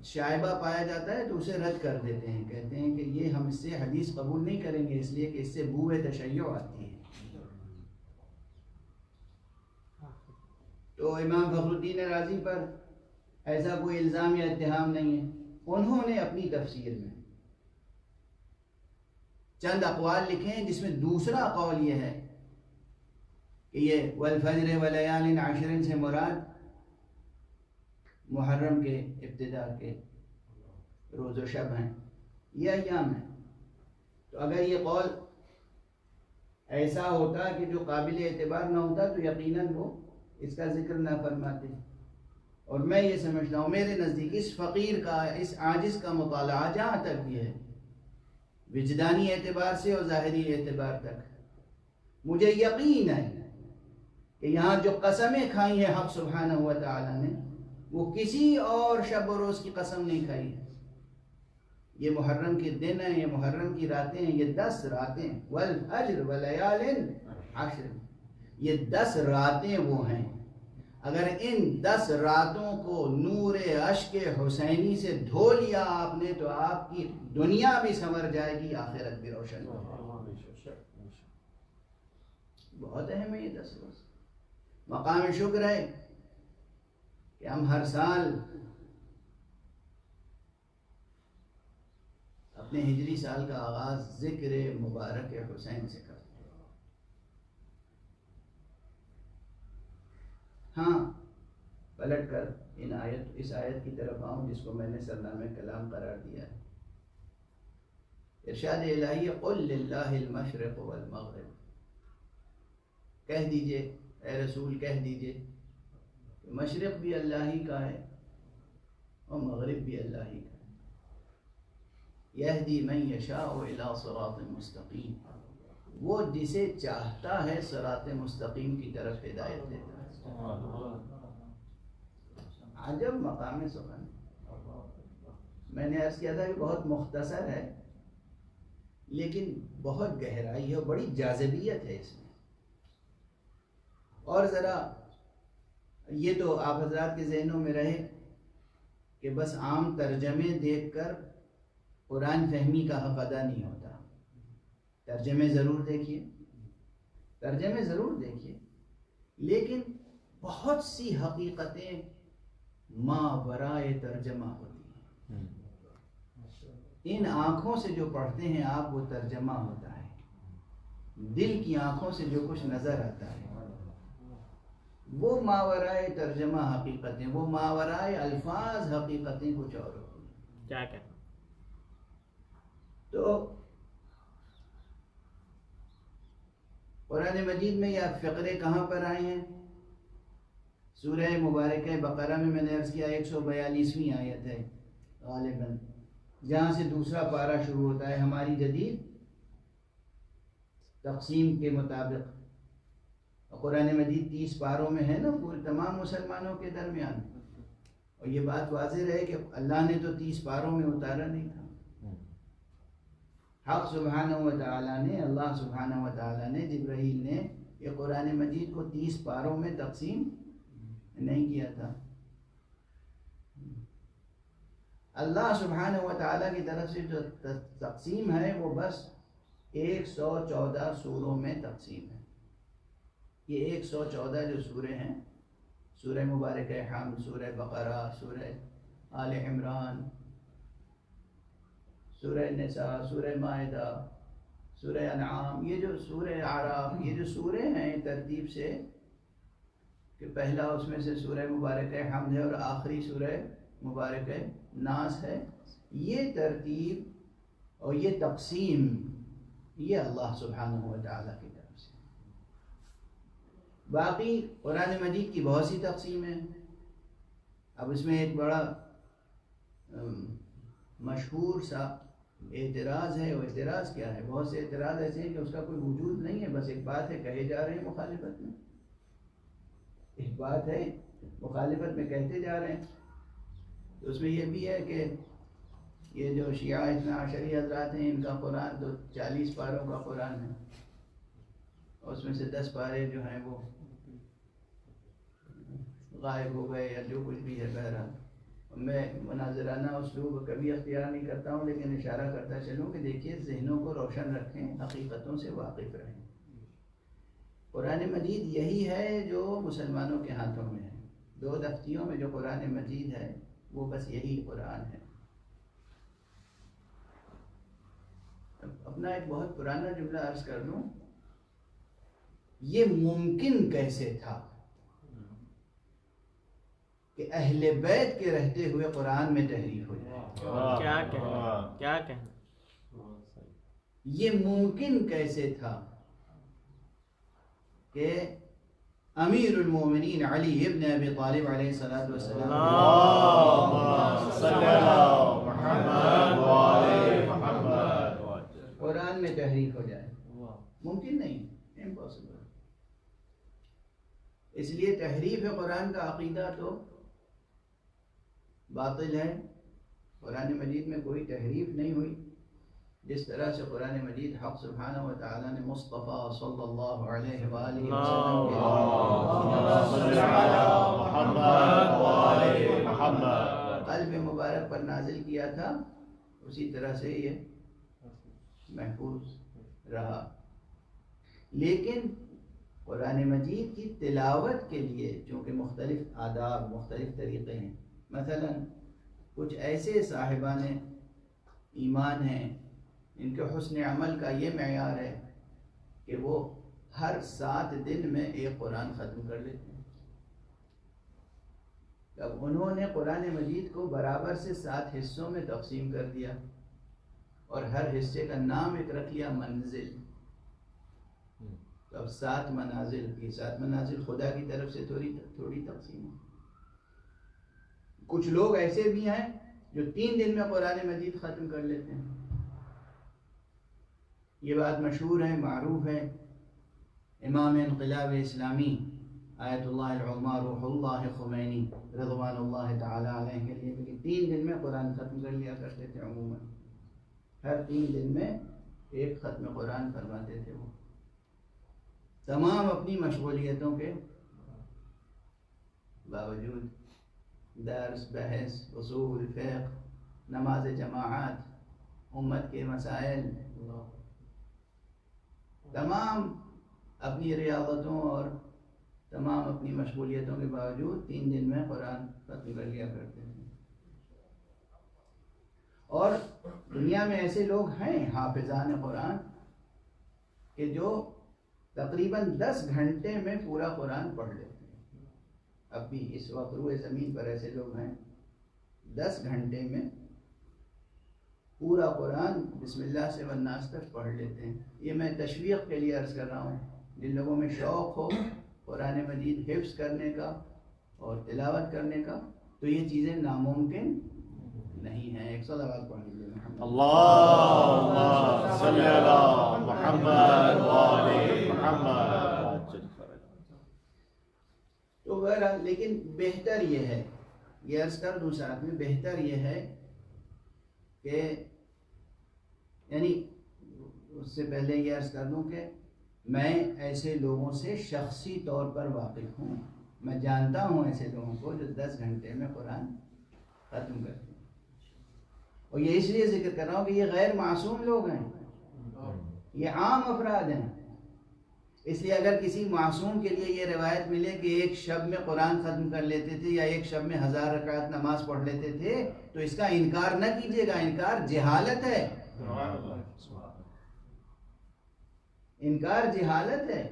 شائبہ پایا جاتا ہے تو اسے رد کر دیتے ہیں. کہتے ہیں کہ یہ ہم اس سے حدیث قبول نہیں کریں گے، اس لیے کہ اس سے بو تشیع آتی ہے. تو امام فخر الدین رازی پر ایسا کوئی الزام یا اتہام نہیں ہے. انہوں نے اپنی تفسیر میں چند اقوال لکھے ہیں، جس میں دوسرا قول یہ ہے کہ یہ والفجر ولیال عشر سے مراد محرم کے ابتدا کے روز و شب ہیں، یہ ایام ہیں. تو اگر یہ قول ایسا ہوتا کہ جو قابل اعتبار نہ ہوتا تو یقیناً وہ اس کا ذکر نہ فرماتے. اور میں یہ سمجھتا ہوں، میرے نزدیک اس فقیر کا، اس عاجز کا مطالعہ جہاں تک بھی ہے، وجدانی اعتبار سے اور ظاہری اعتبار تک، مجھے یقین ہے کہ یہاں جو قسمیں کھائی ہیں حق سبحانہ و تعالیٰ نے، وہ کسی اور شب و روز کی قسم نہیں کھائی ہے. یہ محرم کے دن ہیں، یہ محرم کی راتیں ہیں، یہ 10 راتیں. والفجر ولیال عشر، یہ 10 راتیں وہ ہیں. اگر ان 10 راتوں کو نور اشک حسینی سے دھو لیا آپ نے تو آپ کی دنیا بھی سنور جائے گی، آخرت بھی روشن ہو جائے گی. بہت اہم ہے یہ 10 روز. مقام شکر ہے کہ ہم ہر سال اپنے ہجری سال کا آغاز ذکر مبارک حسین سے کرتے ہیں. ہاں، پلٹ کر اس آیت کی طرف آؤں جس کو میں نے سرنامہ کلام قرار دیا ہے. ارشاد الہی قل للہ المشرق والمغرب، کہہ دیجئے اے رسول، کہہ دیجئے کہ مشرق بھی اللہ ہی کا ہے اور مغرب بھی اللہ ہی کا ہے. یہدی من یشاء الی صراط مستقیم، وہ جسے چاہتا ہے صراط مستقیم کی طرف ہدایت دیتا ہے. عجب مقام سخن. میں نے عرض کیا تھا کہ بہت مختصر ہے لیکن بہت گہرائی ہے اور بڑی جاذبیت ہے اس میں. اور ذرا یہ تو آپ حضرات کے ذہنوں میں رہے کہ بس عام ترجمے دیکھ کر قرآن فہمی کا حق ادا نہیں ہوتا. ترجمے ضرور دیکھیے، ترجمے ضرور دیکھیے، لیکن بہت سی حقیقتیں ما ورائے ترجمہ ہوتی ہیں. ان آنکھوں سے جو پڑھتے ہیں آپ وہ ترجمہ ہوتا ہے، دل کی آنکھوں سے جو کچھ نظر آتا ہے وہ ماورائے ترجمہ حقیقتیں، وہ ماورائے الفاظ حقیقتیں کچھ اور ہوتی ہیں. کیا کہ تو قرآن مجید میں یہ فقرے کہاں پر آئے ہیں؟ سورہ مبارکہ بقرہ میں نے عرض کیا 142ویں آیت ہے غالباً، جہاں سے دوسرا پارہ شروع ہوتا ہے ہماری جدید تقسیم کے مطابق. قرآن مجید 30 پاروں میں ہے نا پورے تمام مسلمانوں کے درمیان. اور یہ بات واضح رہے کہ اللہ نے تو 30 پاروں میں اتارا نہیں تھا. حق سبحانہ و تعالیٰ نے، اللہ سبحانہ و تعالیٰ نے، جبرائیل نے یہ قرآن مجید کو 30 پاروں میں تقسیم نہیں کیا تھا. اللہ سبحانہ و تعالیٰ کی طرف سے جو تقسیم ہے وہ بس 114 سوروں میں تقسیم ہے. یہ 114 جو سورے ہیں، سورہ مبارکہ حمد، سورہ بقرہ، سورہ آل عمران، سورہ نساء، سورہ مائدہ، سورہ انعام، یہ جو سورہ اعراف، یہ جو سورے ہیں ترتیب سے کہ پہلا اس میں سے سورہ مبارکہ حمد ہے اور آخری سورہ مبارکہ ناس ہے، یہ ترتیب اور یہ تقسیم یہ اللہ سبحانہ و تعالیٰ کی طرف سے. باقی قرآن مجید کی بہت سی تقسیمیں. اب اس میں ایک بڑا مشہور سا اعتراض ہے. وہ اعتراض کیا ہے؟ بہت سے اعتراض ایسے ہیں کہ اس کا کوئی وجود نہیں ہے، بس ایک بات ہے کہے جا رہے ہیں مخالفت میں، ایک بات ہے مخالفت میں کہتے جا رہے ہیں. تو اس میں یہ بھی ہے کہ یہ جو شیعہ اثنا عشری حضرات ہیں ان کا قرآن تو 40 پاروں کا قرآن ہے اور اس میں سے 10 پارے جو ہیں وہ غائب ہو گئے یا جو کچھ بھی ہے. بہرحال میں مناظرانہ اسلوب کبھی اختیار نہیں کرتا ہوں لیکن اشارہ کرتا چلوں کہ دیکھیے ذہنوں کو روشن رکھیں، حقیقتوں سے واقف رہیں. قرآن مجید یہی ہے جو مسلمانوں کے ہاتھوں میں ہے. 2 دفتیوں میں جو قرآن مجید ہے وہ بس یہی قرآن ہے. اپنا ایک بہت پرانا جملہ عرض کر دوں، یہ ممکن کیسے تھا کہ اہل بیت کے رہتے ہوئے قرآن میں تحریف ہو جائے؟ کیا کہنا؟ یہ ممکن کیسے تھا کہ امیر المومنین علی ابن ابی طالب علیہ الصلوۃ والسلام قرآن میں تحریف ہو جائے؟ ممکن نہیں، امپاسبل. اس لیے تحریف قرآن کا عقیدہ تو باطل ہے. قرآن مجید میں کوئی تحریف نہیں ہوئی. جس طرح سے قرآن مجید حق سبحانہ و تعالیٰ نے مصطفیٰ صلی اللہ علیہ وآلہ وسلم قلب مبارک پر نازل کیا تھا، اسی طرح سے یہ محفوظ رہا. لیکن قرآن مجید کی تلاوت کے لیے چونکہ مختلف آداب، مختلف طریقے ہیں. مثلا کچھ ایسے صاحبان ایمان ہیں ان کے حسن عمل کا یہ معیار ہے کہ وہ ہر 7 دن میں ایک قرآن ختم کر لیتے ہیں. اب انہوں نے قرآن مجید کو برابر سے 7 حصوں میں تقسیم کر دیا اور ہر حصے کا نام ایک رکھ لیا منزل. تو اب 7 منازل کی 7 منازل خدا کی طرف سے تھوڑی تقسیم ہے. کچھ لوگ ایسے بھی ہیں جو 3 دن میں قرآن مجید ختم کر لیتے ہیں. یہ بات مشہور ہے، معروف ہے. امام انقلاب اسلامی آیت اللہ العظمیٰ روح اللہ خمینی رضوان اللہ تعالی علیہ کے لیے 3 دن میں قرآن ختم کر لیا کرتے تھے. عموماً ہر 3 دن میں ایک ختم قرآن فرماتے تھے. وہ تمام اپنی مشغولیتوں کے باوجود درس، بحث، اصول، فقہ، نماز جماعت، امت کے مسائل، تمام اپنی ریاضتوں اور تمام اپنی مشغولیتوں کے باوجود 3 دن میں قرآن ختم کر لیا کرتے تھے. اور دنیا میں ایسے لوگ ہیں حافظان قرآن کہ جو تقریباً 10 گھنٹے میں پورا قرآن پڑھ لیتے ہیں. اب بھی اس وقت روئے زمین پر ایسے لوگ ہیں 10 گھنٹے میں پورا قرآن بسم اللہ سے والناس تک پڑھ لیتے ہیں. یہ میں تشویق کے لیے عرض کر رہا ہوں. جن لوگوں میں شوق ہو قرآن مجید حفظ کرنے کا اور تلاوت کرنے کا تو یہ چیزیں ناممکن نہیں ہیں. ایک صلوات پڑھ لیجیے. اللہم صلی علی محمد وآل محمد. تو بہرحال لیکن بہتر یہ ہے، یہ عرض کر دوں ساتھ میں، بہتر یہ ہے کہ یعنی اس سے پہلے یہ عرض کر دوں کہ میں ایسے لوگوں سے شخصی طور پر واقف ہوں. میں جانتا ہوں ایسے لوگوں کو جو 10 گھنٹے میں قرآن ختم کرتے ہیں. اور یہ اس لیے ذکر کر رہا ہوں کہ یہ غیر معصوم لوگ ہیں، یہ عام افراد ہیں. اس لیے اگر کسی معصوم کے لیے یہ روایت ملے کہ ایک شب میں قرآن ختم کر لیتے تھے یا ایک شب میں 1000 رکعت نماز پڑھ لیتے تھے تو اس کا انکار نہ کیجیے گا. انکار جہالت ہے. انکار جہالت ہے.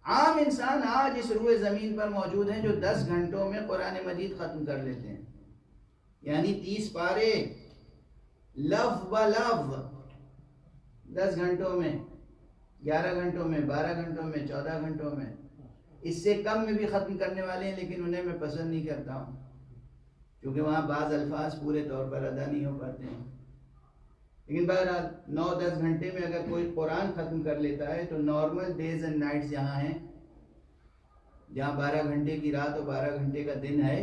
عام انسان آج اس روئے زمین پر موجود ہیں جو 10 گھنٹوں میں قرآن مجید ختم کر لیتے ہیں. یعنی 30 پارے لفظ با لفظ 10 گھنٹوں میں، 11 گھنٹوں میں، 12 گھنٹوں میں، 14 گھنٹوں میں. اس سے کم میں بھی ختم کرنے والے ہیں لیکن انہیں میں پسند نہیں کرتا ہوں کیونکہ وہاں بعض الفاظ پورے طور پر ادا نہیں ہو پاتے ہیں. لیکن بہرحال 9-10 گھنٹے میں اگر کوئی قرآن ختم کر لیتا ہے تو نارمل ڈیز اینڈ نائٹس جہاں ہیں، جہاں 12 گھنٹے کی رات اور 12 گھنٹے کا دن ہے،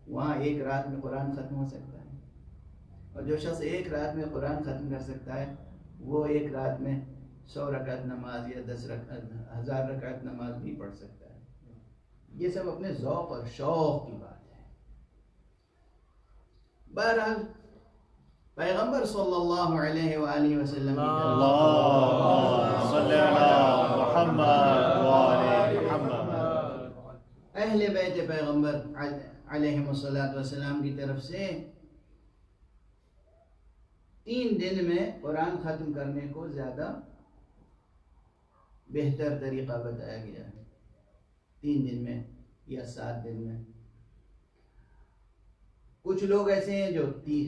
وہاں ایک رات میں قرآن ختم ہو سکتا ہے. اور جو شخص ایک رات میں قرآن ختم کر سکتا ہے وہ ایک رات میں 100 رکعت نماز یا 1000 رکعت نماز بھی پڑھ سکتا ہے. یہ سب اپنے ذوق اور شوق کی بات ہے. بہرحال پیغمبر صلی اللہ علیہ وآلہ وسلم کی اللہم صلی علی محمد وآل محمد. اہل بیت پیغمبر علیہ السلام کی طرف سے 3 دن میں قرآن ختم کرنے کو زیادہ بہتر طریقہ بتایا گیا ہے. 3 دن میں یا 7 دن میں. کچھ لوگ ایسے ہیں جو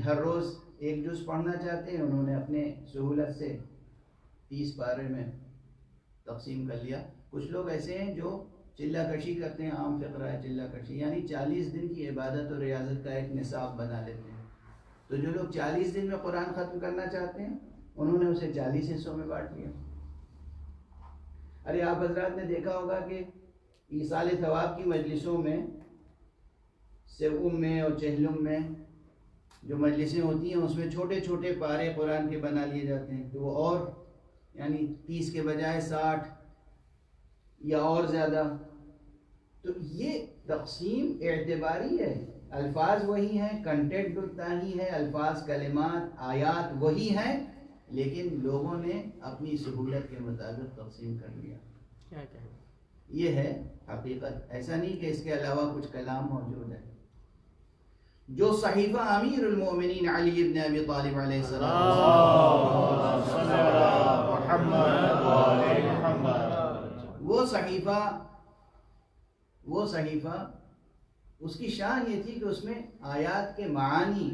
ہر روز 1 جز پڑھنا چاہتے ہیں، انہوں نے اپنے سہولت سے 30 پارے میں تقسیم کر لیا. کچھ لوگ ایسے ہیں جو چلہ کشی کرتے ہیں. عام فقرہ ہے چلہ کشی، یعنی 40 دن کی عبادت اور ریاضت کا ایک نصاب بنا لیتے ہیں. تو جو لوگ 40 دن میں قرآن ختم کرنا چاہتے ہیں انہوں نے اسے 40 حصوں میں بانٹ لیا. ارے آپ حضرات نے دیکھا ہوگا کہ ایصال ثواب کی مجلسوں میں، سوم میں اور چہلم میں جو مجلسیں ہوتی ہیں اس میں چھوٹے چھوٹے پارے قرآن کے بنا لیے جاتے ہیں. تو وہ اور یعنی 30 کے بجائے 60 یا اور زیادہ. تو یہ تقسیم اعتباری ہے. الفاظ وہی ہیں، کنٹینٹ اتنا ہی ہے، الفاظ، کلمات، آیات وہی ہیں، لیکن لوگوں نے اپنی سہولت کے مطابق تقسیم کر لیا. یہ ہے حقیقت. ایسا نہیں کہ اس کے علاوہ کچھ کلام موجود ہے. جو صحیفہ امیر المومنین علی ابن ابی طالب علیہ السلام وہ صحیفہ اس کی شان یہ تھی کہ اس میں آیات کے معانی،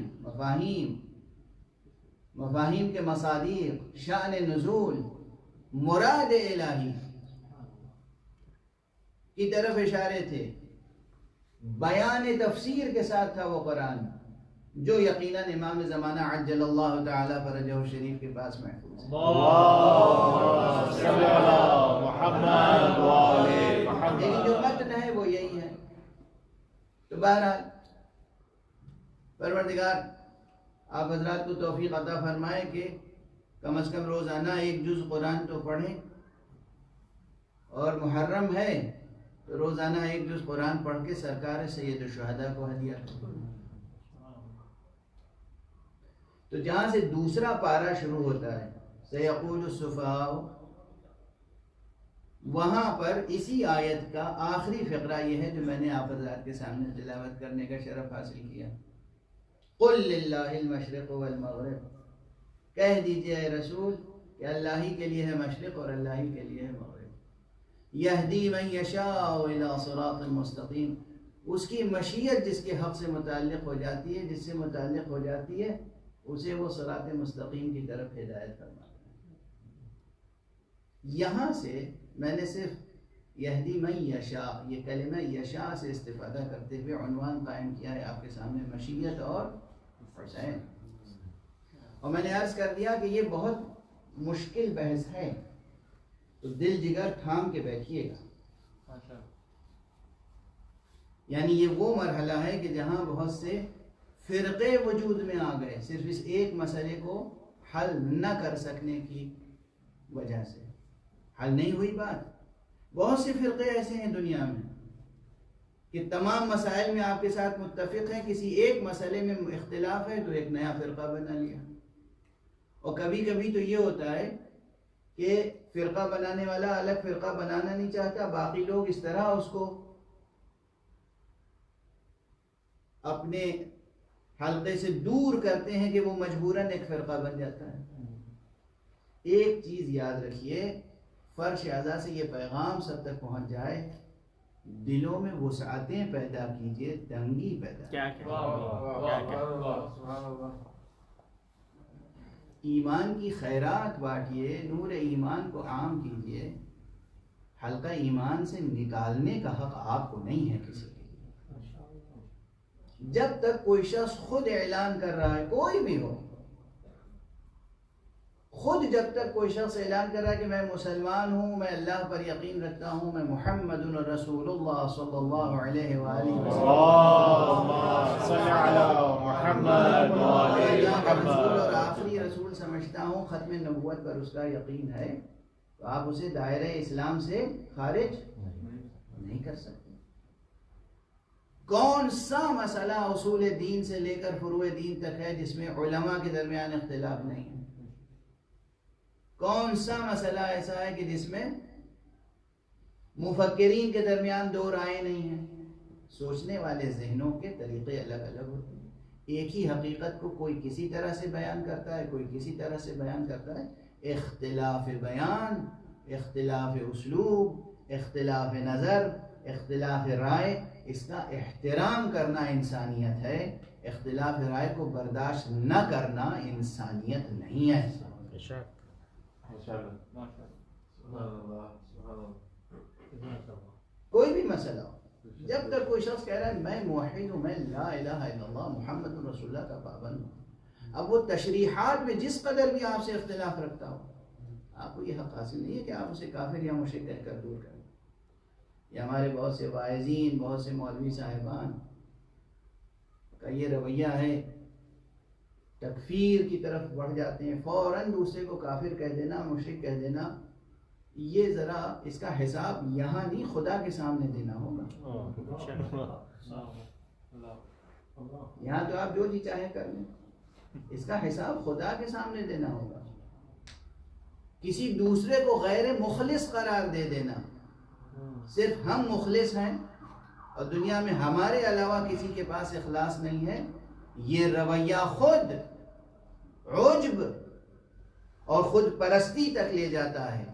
مفاہیم کے مصادیق، شان نزول، مراد الہی کی طرف اشارے تھے، بیان تفسیر کے ساتھ تھا وہ قرآن، جو یقیناً امام زمانہ عجل اللہ تعالی فرجہ شریف کے پاس محفوظ ہے۔ لیکن جو متن ہے وہ یہی ہے۔ تو بہرحال پروردگار آپ حضرات کو توفیق عطا فرمائے کہ کم از کم روزانہ ایک جز قرآن تو پڑھیں، اور محرم ہے تو روزانہ ایک جز قرآن پڑھ کے سرکار سید الشہداء کو ہدیہ کریں۔ تو جہاں سے دوسرا پارہ شروع ہوتا ہے سیقول السفہاء، وہاں پر اسی آیت کا آخری فقرہ یہ ہے جو میں نے آپ حضرات کے سامنے تلاوت کرنے کا شرف حاصل کیا۔ قل للہ المشرق والمغرب، کہہ دیجئے اے رسول کہ اللہ ہی کے لیے ہے مشرق اور اللہ ہی کے لیے ہے مغرب۔ یہدی من یشاء الی صراط مستقیم، اس کی مشیت جس کے حق سے متعلق ہو جاتی ہے، جس سے متعلق ہو جاتی ہے، اسے وہ صراط مستقیم کی طرف ہدایت فرماتا ہے۔ یہاں سے میں نے صرف یہدی من یشاء، یہ کلمہ یشاء سے استفادہ کرتے ہوئے عنوان قائم کیا ہے آپ کے سامنے، مشیت اور حسین۔ اور میں نے عرض کر دیا کہ یہ بہت مشکل بحث ہے، تو دل جگر تھام کے بیٹھیے گا۔ یعنی یہ وہ مرحلہ ہے کہ جہاں بہت سے فرقے وجود میں آ گئے صرف اس ایک مسئلے کو حل نہ کر سکنے کی وجہ سے۔ حل نہیں ہوئی بات، بہت سے فرقے ایسے ہیں دنیا میں کہ تمام مسائل میں آپ کے ساتھ متفق ہیں، کسی ایک مسئلے میں اختلاف ہے تو ایک نیا فرقہ بنا لیا۔ اور کبھی کبھی تو یہ ہوتا ہے کہ فرقہ بنانے والا الگ فرقہ بنانا نہیں چاہتا، باقی لوگ اس طرح اس کو اپنے حلقے سے دور کرتے ہیں کہ وہ مجبوراً ایک فرقہ بن جاتا ہے۔ ایک چیز یاد رکھیے، فرش اعضاء سے یہ پیغام سب تک پہنچ جائے، دلوں میں وسعتیں پیدا کیجئے، تنگی پیدا ایمان کی خیرات بانٹیے، نور ایمان کو عام کیجئے۔ حلقہ ایمان سے نکالنے کا حق آپ کو نہیں ہے کسی کے لیے۔ جب تک کوئی شخص خود اعلان کر رہا ہے، کوئی بھی ہو، خود جب تک کوئی شخص اعلان کر رہا ہے کہ میں مسلمان ہوں، میں اللہ پر یقین رکھتا ہوں، میں محمد رسول اللہ صلی اللہ علیہ وآلہ وسلم اور آخری رسول سمجھتا ہوں، ختم نبوت پر اس کا یقین ہے، تو آپ اسے دائرہ اسلام سے خارج نہیں کر سکتے۔ کون سا مسئلہ اصول دین سے لے کر فروع دین تک ہے جس میں علماء کے درمیان اختلاف نہیں ہے؟ کون سا مسئلہ ایسا ہے کہ جس میں مفکرین کے درمیان دو رائے نہیں ہیں؟ سوچنے والے ذہنوں کے طریقے الگ الگ ہوتے ہیں۔ ایک ہی حقیقت کو کوئی کسی طرح سے بیان کرتا ہے، کوئی کسی طرح سے بیان کرتا ہے۔ اختلاف بیان، اختلاف اسلوب، اختلاف نظر، اختلاف رائے، اس کا احترام کرنا انسانیت ہے۔ اختلاف رائے کو برداشت نہ کرنا انسانیت نہیں ہے۔ کوئی بھی مسئلہ ہو، جب تک کوئی شخص کہہ رہا ہے میں موحد ہوں، میں لا الہ الا اللہ محمد رسول اللہ کا پابند ہوں، اب وہ تشریحات میں جس قدر بھی آپ سے اختلاف رکھتا ہو، آپ کو یہ حق حاصل نہیں ہے کہ آپ اسے کافر یا مشرک کہہ کر دور کریں۔ یہ ہمارے بہت سے واعظین، بہت سے مولوی صاحبان کا یہ رویہ ہے، تکفیر کی طرف بڑھ جاتے ہیں، فوراً دوسرے کو کافر کہہ دینا، مشرک کہہ دینا۔ یہ ذرا اس کا حساب یہاں نہیں خدا کے سامنے دینا ہوگا۔ یہاں تو آپ جو جی چاہے کر لیں، اس کا حساب خدا کے سامنے دینا ہوگا۔ کسی دوسرے کو غیر مخلص قرار دے دینا، صرف ہم مخلص ہیں اور دنیا میں ہمارے علاوہ کسی کے پاس اخلاص نہیں ہے، یہ رویہ خود عجب اور خود پرستی تک لے جاتا ہے،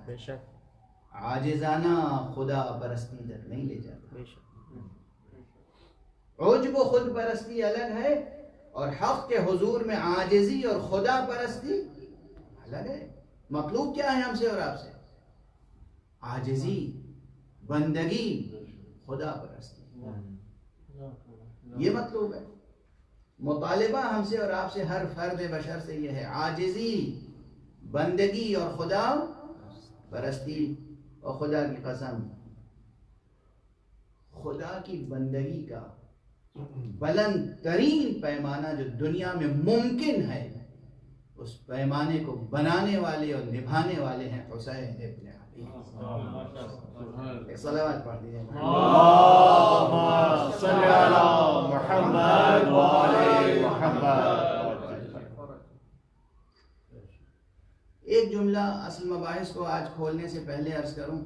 عاجزانہ خدا پرستی تک نہیں لے جاتا۔ عجب و خود پرستی الگ ہے اور حق کے حضور میں عاجزی اور خدا پرستی الگ ہے. مطلوب کیا ہے ہم سے اور آپ سے؟ عاجزی، بندگی، خدا پرستی، یہ مطلوب ہے. مطالبہ ہم سے اور آپ سے، ہر فرد بشر سے یہ ہے، عاجزی، بندگی اور خدا پرستی. اور خدا کی قسم، خدا کی بندگی کا بلند ترین پیمانہ جو دنیا میں ممکن ہے، اس پیمانے کو بنانے والے اور نبھانے والے ہیں حسین ابن علی. ایک صلوات پڑھ دیجیے. اللهم صل على محمد وآل محمد. ایک جملہ اصل مباحث کو آج کھولنے سے پہلے عرض کروں.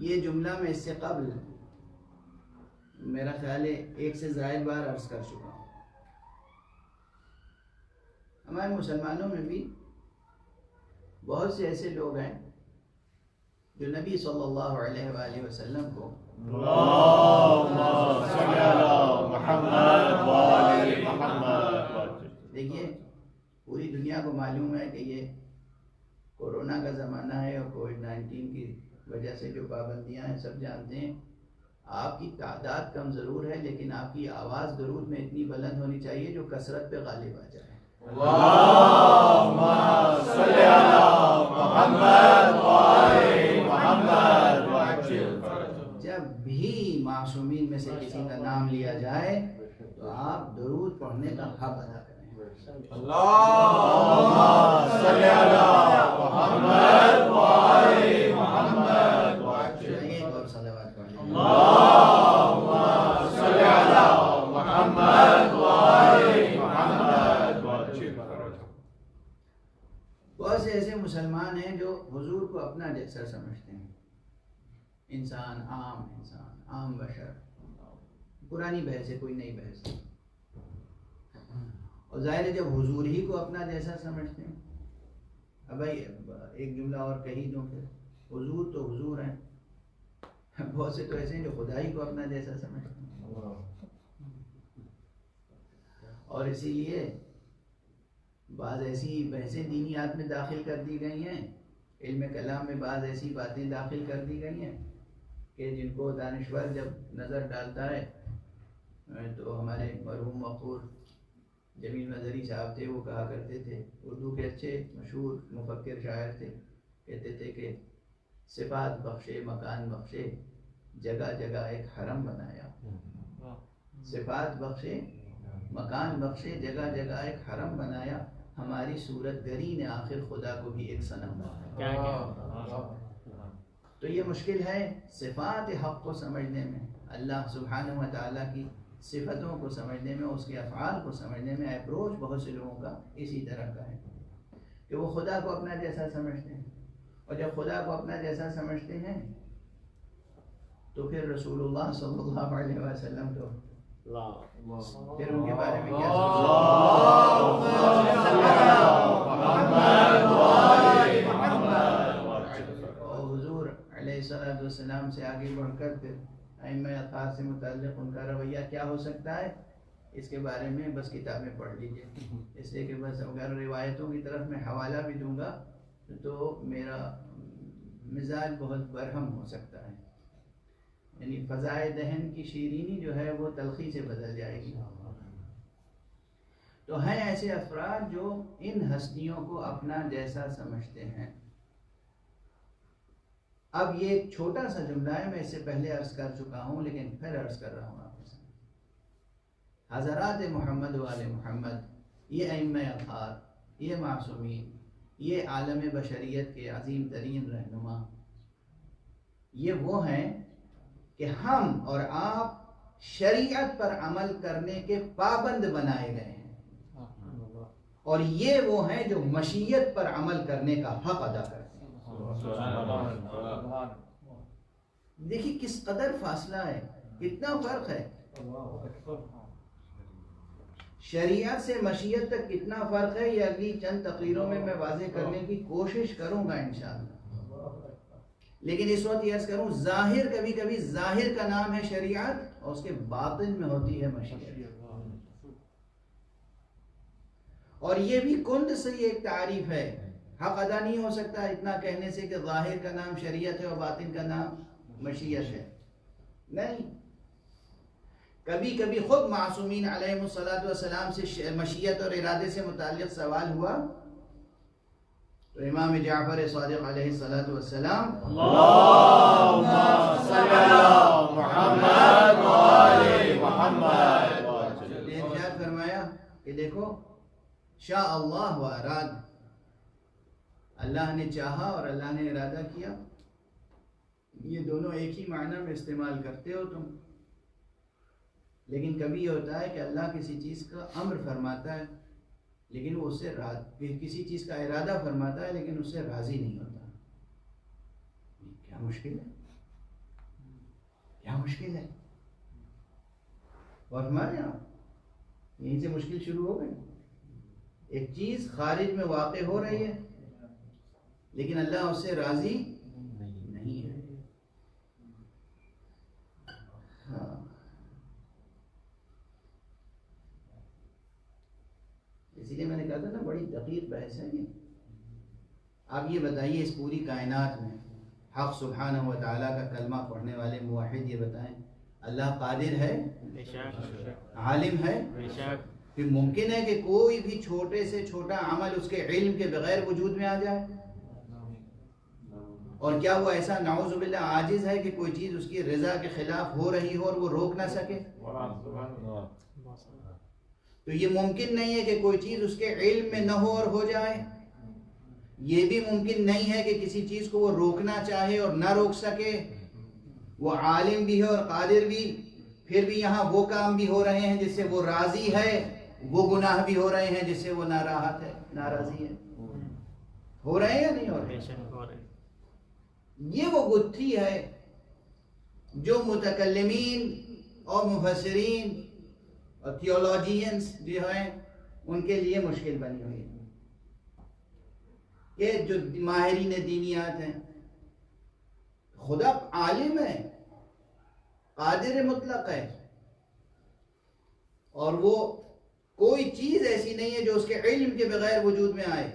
یہ جملہ میں اس سے قبل میرا خیال ہے 1 سے زائد بار عرض کر چکا ہوں. ہمارے مسلمانوں میں بھی بہت سے ایسے لوگ ہیں جو نبی صلی اللہ علیہ وآلہ وسلم کو اللهم صل على محمد وآل محمد. دیکھیے، پوری دنیا کو معلوم ہے کہ یہ کورونا کا زمانہ ہے اور کووڈ-19 کی وجہ سے جو پابندیاں ہیں سب جانتے ہیں. آپ کی تعداد کم ضرور ہے لیکن آپ کی آواز درود میں اتنی بلند ہونی چاہیے جو کثرت پہ غالب آ جائے. اللهم صل على محمد وآل محمد. جب بھی معصومین میں سے کسی کا نام لیا جائے تو آپ درود پڑھنے کا حق ادا کریں. اللهم صل على محمد وآل محمد. ایک اور صلوات پڑھ لیں. اللهم صل على محمد وآل محمد. بہت سے ایسے مسلمان ہیں جو حضور کو اپنا جیسا سمجھتے ہیں. انسان، عام بشر. پرانی بحث ہے، کوئی نئی بحث نہیں. اور ظاہر ہے جب حضور ہی کو اپنا جیسا سمجھتے ہیں. اب بھائی ایک جملہ اور کہی دوں پھر، حضور تو حضور ہیں، بہت سے تو ایسے ہیں جو خدا ہی کو اپنا جیسا سمجھتے ہیں. اور اسی لیے بعض ایسی بحثیں دینیات میں داخل کر دی گئی ہیں، علم کلام میں بعض ایسی باتیں داخل کر دی گئی ہیں کہ جن کو دانشور جب نظر ڈالتا ہے تو ہمارے مرحوم وقور جمیل نظری صاحب تھے، وہ کہا کرتے تھے، اردو کے اچھے مشہور مفکر شاعر تھے، کہتے تھے کہ صفات بخشے مکان بخشے جگہ جگہ ایک حرم بنایا. صفات بخشے مکان بخشے جگہ جگہ ایک حرم بنایا، ہماری صورت گری نے آخر خدا کو بھی ایک صنم بنایا. تو یہ مشکل ہے صفات حق کو سمجھنے میں، اللہ سبحانہ و تعالیٰ کی صفتوں کو سمجھنے میں، اس کے افعال کو سمجھنے میں. اپروچ بہت سے لوگوں کا اسی طرح کا ہے کہ وہ خدا کو اپنا جیسا سمجھتے ہیں، اور جب خدا کو اپنا جیسا سمجھتے ہیں تو پھر رسول اللہ صلی اللہ علیہ وسلم تو پھر ان کے بارے میں کیا اور حضور علیہ السلام سے آگے بڑھ کر پھر ائمہ اطہار سے متعلق ان کا رویہ کیا ہو سکتا ہے، اس کے بارے میں بس کتابیں پڑھ لیجئے. اس لیے کہ بس اگر روایتوں کی طرف میں حوالہ بھی دوں گا تو میرا مزاج بہت برہم ہو سکتا ہے، یعنی فضائے دہن کی شیرینی جو ہے وہ تلخی سے بدل جائے گی. تو ہیں ایسے افراد جو ان ہستیوں کو اپنا جیسا سمجھتے ہیں. اب یہ ایک چھوٹا سا جملہ ہے، میں اس سے پہلے عرض کر چکا ہوں لیکن پھر عرض کر رہا ہوں آپ سے. حضرات محمد والے محمد، یہ ائمہ اطہار، یہ معصومین، یہ عالم بشریت کے عظیم ترین رہنما، یہ وہ ہیں کہ ہم اور آپ شریعت پر عمل کرنے کے پابند بنائے گئے ہیں، اور یہ وہ ہیں جو مشیت پر عمل کرنے کا حق ادا کرتے ہیں. دیکھیے کس قدر فاصلہ ہے، کتنا فرق ہے. شریعت سے مشیت تک کتنا فرق ہے، یہ اگلی چند تقریروں میں واضح کرنے کی کوشش کروں گا انشاءاللہ. لیکن اس وقت یہ عرض کروں ظاہر کبھی کبھی ظاہر کا نام ہے شریعت اور اس کے باطن میں ہوتی ہے مشیت. اور یہ بھی کند سے ایک تعریف ہے. حق ادا نہیں ہو سکتا اتنا کہنے سے کہ ظاہر کا نام شریعت ہے اور باطن کا نام مشیت ہے. نہیں، کبھی کبھی خود معصومین علیہ الصلوۃ والسلام سے مشیت اور ارادے سے متعلق سوال ہوا تو امام جعفر صادق علیہ الصلوۃ والسلام اللهم صل على محمد وآل محمد نے ارشاد فرمایا کہ دیکھو شاء اللہ و اراد، اللہ نے چاہا اور اللہ نے ارادہ کیا، یہ دونوں ایک ہی معنی میں استعمال کرتے ہو تم. لیکن کبھی یہ ہوتا ہے کہ اللہ کسی چیز کا امر فرماتا ہے لیکن وہ اس سے کسی چیز کا ارادہ فرماتا ہے لیکن اس سے راضی نہیں ہوتا. کیا مشکل ہے، کیا مشکل ہے. اور ہمارے یہاں یہیں سے مشکل شروع ہو گئی. ایک چیز خارج میں واقع ہو رہی ہے لیکن اللہ اس سے راضی نہیں ہے. ہاں، اسی لیے میں نے کہا تھا نا بڑی دقیق بحث ہے یہ. آپ یہ بتائیے اس پوری کائنات میں حق سبحانہ و تعالیٰ کا کلمہ پڑھنے والے موحد یہ بتائیں اللہ قادر ہے، عالم ہے. پھر ممکن ہے کہ کوئی بھی چھوٹے سے چھوٹا عمل اس کے علم کے بغیر وجود میں آ جائے؟ اور کیا وہ ایسا نعوذ باللہ عاجز ہے کہ کوئی چیز اس کی رضا کے خلاف ہو رہی ہو اور وہ روک نہ سکے؟ تو یہ ممکن نہیں ہے کہ کوئی چیز اس کے علم میں نہ ہو اور ہو جائے. یہ بھی ممکن نہیں ہے کہ کسی چیز کو وہ روکنا چاہے اور نہ روک سکے. وہ عالم بھی ہے اور قادر بھی، پھر بھی یہاں وہ کام بھی ہو رہے ہیں جس سے وہ راضی ہے، وہ گناہ بھی ہو رہے ہیں جس سے وہ ناراحت ہے، ناراضی ہے. ہو رہے ہیں یا نہیں ہو رہے؟ یہ وہ گتھی ہے جو متکلمین اور مفسرین اور تھیولوجینز جو ہیں ان کے لیے مشکل بنی ہوئی ہے. یہ جو ماہرین دینیات ہیں، خدا عالم ہے، قادر مطلق ہے، اور وہ کوئی چیز ایسی نہیں ہے جو اس کے علم کے بغیر وجود میں آئے،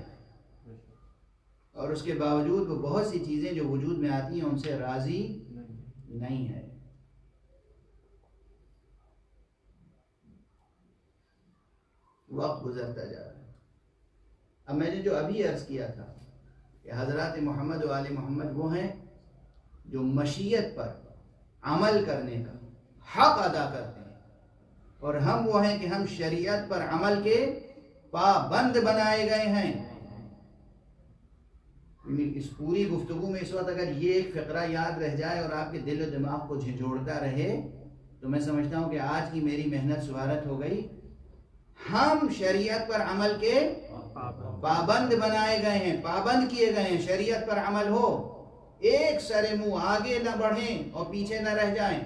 اور اس کے باوجود وہ بہت سی چیزیں جو وجود میں آتی ہیں ان سے راضی نہیں ہے. وقت گزرتا جا رہا ہے. اب میں نے جو ابھی عرض کیا تھا کہ حضرات محمد و آل محمد وہ ہیں جو مشیت پر عمل کرنے کا حق ادا کرتے ہیں، اور ہم وہ ہیں کہ ہم شریعت پر عمل کے پابند بنائے گئے ہیں. اس پوری گفتگو میں اس وقت اگر یہ ایک فقرہ یاد رہ جائے اور آپ کے دل و دماغ کو جھنجھوڑتا رہے تو میں سمجھتا ہوں کہ آج کی میری محنت سوارت ہو گئی. ہم شریعت پر عمل کے پابند بنائے گئے ہیں، پابند کیے گئے ہیں. شریعت پر عمل ہو، ایک سر منہ آگے نہ بڑھیں اور پیچھے نہ رہ جائیں.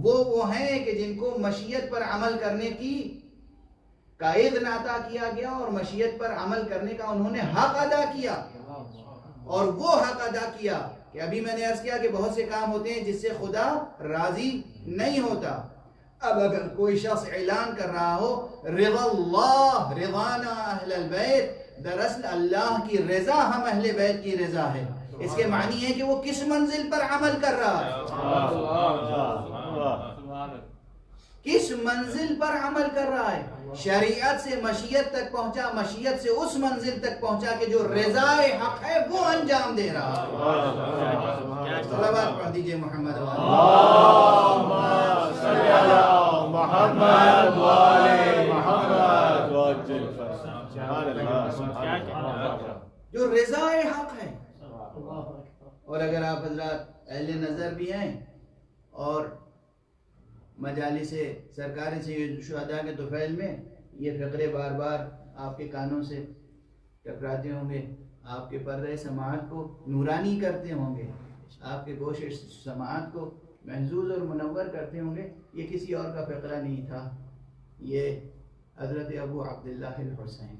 وہ ہیں کہ جن کو مشیت پر عمل کرنے کی کا اذن عطا کیا گیا اور مشیت پر عمل کرنے کا انہوں نے حق ادا کیا. اور وہ حق ادا کیا کہ ابھی میں نے عرض کیا کہ بہت سے کام ہوتے ہیں جس سے خدا راضی نہیں ہوتا. اب اگر کوئی شخص اعلان کر رہا ہو رضا اللہ رضانا اہل البیت، دراصل اللہ کی رضا ہم اہل بیت کی رضا ہے، اس کے معنی ہے کہ وہ کس منزل پر عمل کر رہا ہے، کس منزل پر عمل کر رہا ہے. شریعت سے مشیت تک پہنچا، مشیت سے اس منزل تک پہنچا کہ جو رضائے حق ہے وہ انجام دے رہا ہے. صلوات پڑھ دیجئے محمد اللهم صل على محمد وآل محمد وعجل جو رضائے حق ہے. اور اگر آپ حضرات اہل نظر بھی ہیں اور مجالس سرکار سے شہداء کے طفیل میں یہ فقرے بار بار آپ کے کانوں سے ٹکراتے ہوں گے، آپ کے پردہ سماعت کو نورانی کرتے ہوں گے، آپ کے گوش سماعت کو محظوظ اور منور کرتے ہوں گے. یہ کسی اور کا فقرہ نہیں تھا، یہ حضرت ابو عبداللہ الحسین،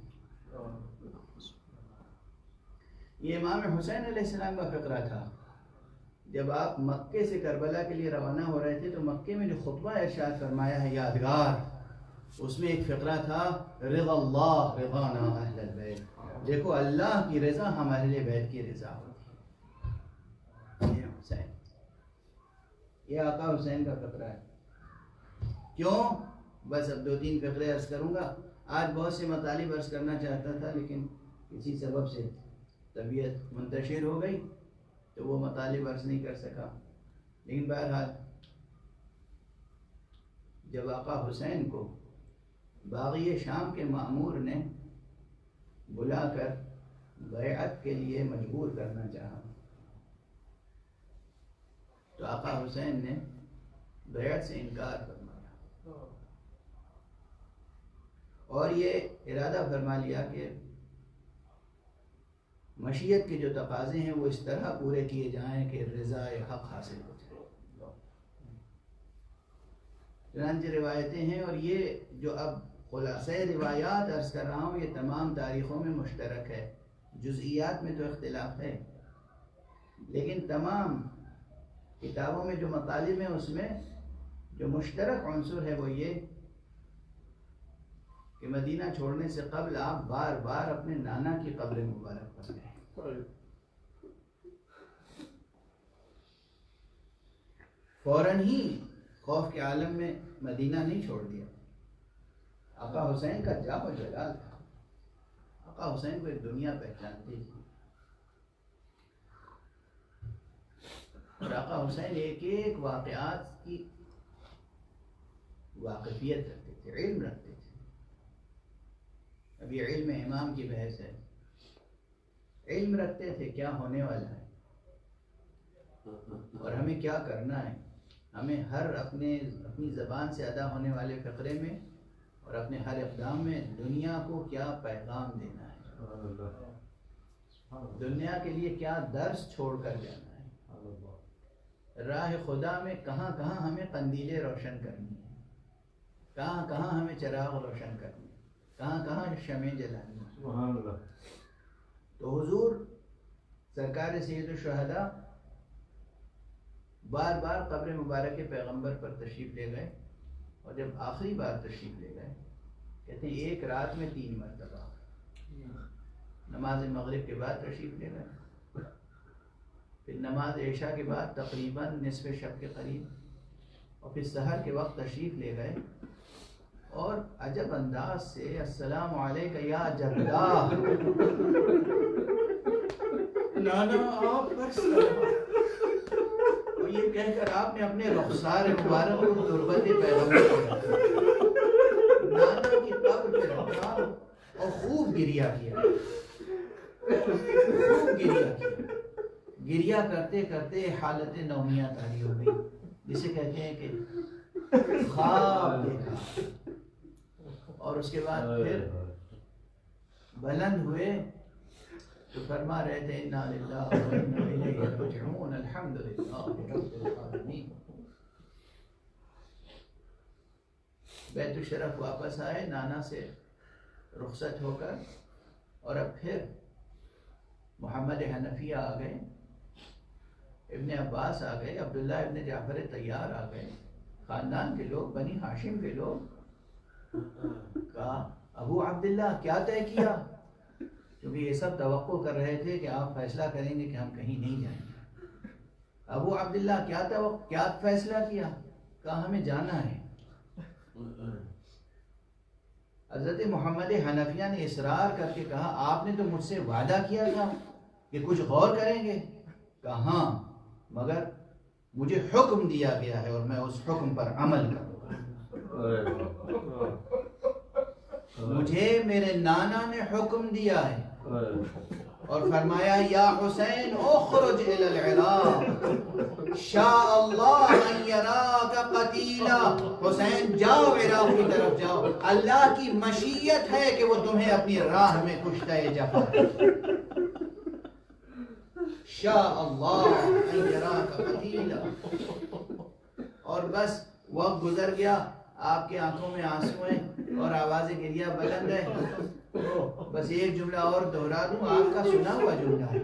یہ امام حسین علیہ السلام کا فقرہ تھا. جب آپ مکے سے کربلا کے لیے روانہ ہو رہے تھے تو مکے میں جو خطبہ ارشاد فرمایا ہے یادگار، اس میں ایک فقرہ تھا رضا اللہ رضانا اہل البیت، دیکھو اللہ کی رضا ہم اہل بیت کی رضا ہوتی ہے۔ یہ حسین، یہ آقا حسین کا فقرہ ہے۔ کیوں؟ بس اب 2-3 فقرے عرض کروں گا۔ آج بہت سے مطالب عرض کرنا چاہتا تھا لیکن کسی سبب سے طبیعت منتشر ہو گئی تو وہ مطالب عرض نہیں کر سکا۔ لیکن بہرحال جب آقا حسین کو باغی شام کے مأمور نے بلا کر بیعت کے لیے مجبور کرنا چاہا تو آقا حسین نے بیعت سے انکار فرمایا اور یہ ارادہ فرما لیا کہ مشیت کے جو تقاضے ہیں وہ اس طرح پورے کیے جائیں کہ رضا حق حاصل ہو جائے۔ چنانچہ روایتیں ہیں، اور یہ جو اب خلاصہ روایات عرض کر رہا ہوں یہ تمام تاریخوں میں مشترک ہے، جزئیات میں تو اختلاف ہے، لیکن تمام کتابوں میں جو مطالب ہیں اس میں جو مشترک عنصر ہے وہ یہ کہ مدینہ چھوڑنے سے قبل آپ بار بار اپنے نانا کی قبر مبارک پر گئے۔ فوراً ہی خوف کے عالم میں مدینہ نہیں چھوڑ دیا۔ آقا حسین کا جاہ و جلال تھا، آقا حسین کو ایک دنیا پہچانتی تھی، اور آقا حسین ایک ایک واقعات کی واقفیت رکھتے تھے، علم رکھتے تھے۔ اب یہ علم امام کی بحث ہے، علم رکھتے تھے کیا ہونے والا ہے اور ہمیں کیا کرنا ہے، ہمیں ہر اپنی زبان سے ادا ہونے والے فقرے میں اور اپنے ہر اقدام میں دنیا کو کیا پیغام دینا ہے، دنیا کے لیے کیا درس چھوڑ کر جانا ہے، راہ خدا میں کہاں کہاں ہمیں قندیلیں روشن کرنی ہیں، کہاں کہاں ہمیں چراغ روشن کرنی ہے، کہاں کہاں شمع جلانی ہے۔ تو حضور سرکار سید الشہداء بار بار قبر مبارک پیغمبر پر تشریف لے گئے، اور جب آخری بار تشریف لے گئے کہتے ہیں ایک رات میں 3 مرتبہ، نماز مغرب کے بعد تشریف لے گئے، پھر نماز عشاء کے بعد تقریباً نصف شب کے قریب، اور پھر سحر کے وقت تشریف لے گئے، اور عجب انداز سے السلام علیکہ یا جدہ، نانا آپ پر سلام، اور یہ کہہ کر آپ نے اپنے رخسار مبارک کو تربت پیغمبر کو نانا کی قبر پہ رکھا اور خوب گریہ کیا، گریہ کرتے کرتے حالت نومیہ طاری ہو گئی، جسے کہتے ہیں کہ خواب دیکھا، اور اس کے بعد پھر بلند ہوئے تو فرما رہے تھے انا للہ و انا الیہ راجعون الحمدللہ رب العالمین۔ بیت الشرف واپس آئے نانا سے رخصت ہو کر، اور اب پھر محمد حنفیہ آ گئے، ابن عباس آ گئے، عبداللہ ابن جعفر طیار آ گئے، خاندان کے لوگ، بنی ہاشم کے لوگ۔ کہا ابو عبداللہ کیا طے کیا؟ کیونکہ یہ سب توقع کر رہے تھے کہ آپ فیصلہ کریں گے کہ ہم کہیں نہیں جائیں گے۔ ابو عبداللہ کیا فیصلہ کیا؟ کہا ہمیں جانا ہے۔ حضرت محمد حنفیہ نے اصرار کر کے کہا آپ نے تو مجھ سے وعدہ کیا تھا کہ کچھ غور کریں گے۔ کہا ہاں، مگر مجھے حکم دیا گیا ہے اور میں اس حکم پر عمل کروں گا۔ مجھے میرے نانا نے حکم دیا ہے اور فرمایا یا حسین اخرج الی العراق شاء اللہ ان یراک قتیلا، حسین جاؤ عراق کی طرف جاؤ، اللہ کی مشیت ہے کہ وہ تمہیں اپنی راہ میں کشتہ جفا، شاء اللہ ان یراک قتیلا۔ اور بس وقت گزر گیا، آپ کے آنکھوں میں آنسو ہیں اور آواز گریہ بلند ہے۔ بس ایک جملہ اور دہرا دوں، آپ کا سنا ہوا جملہ ہے،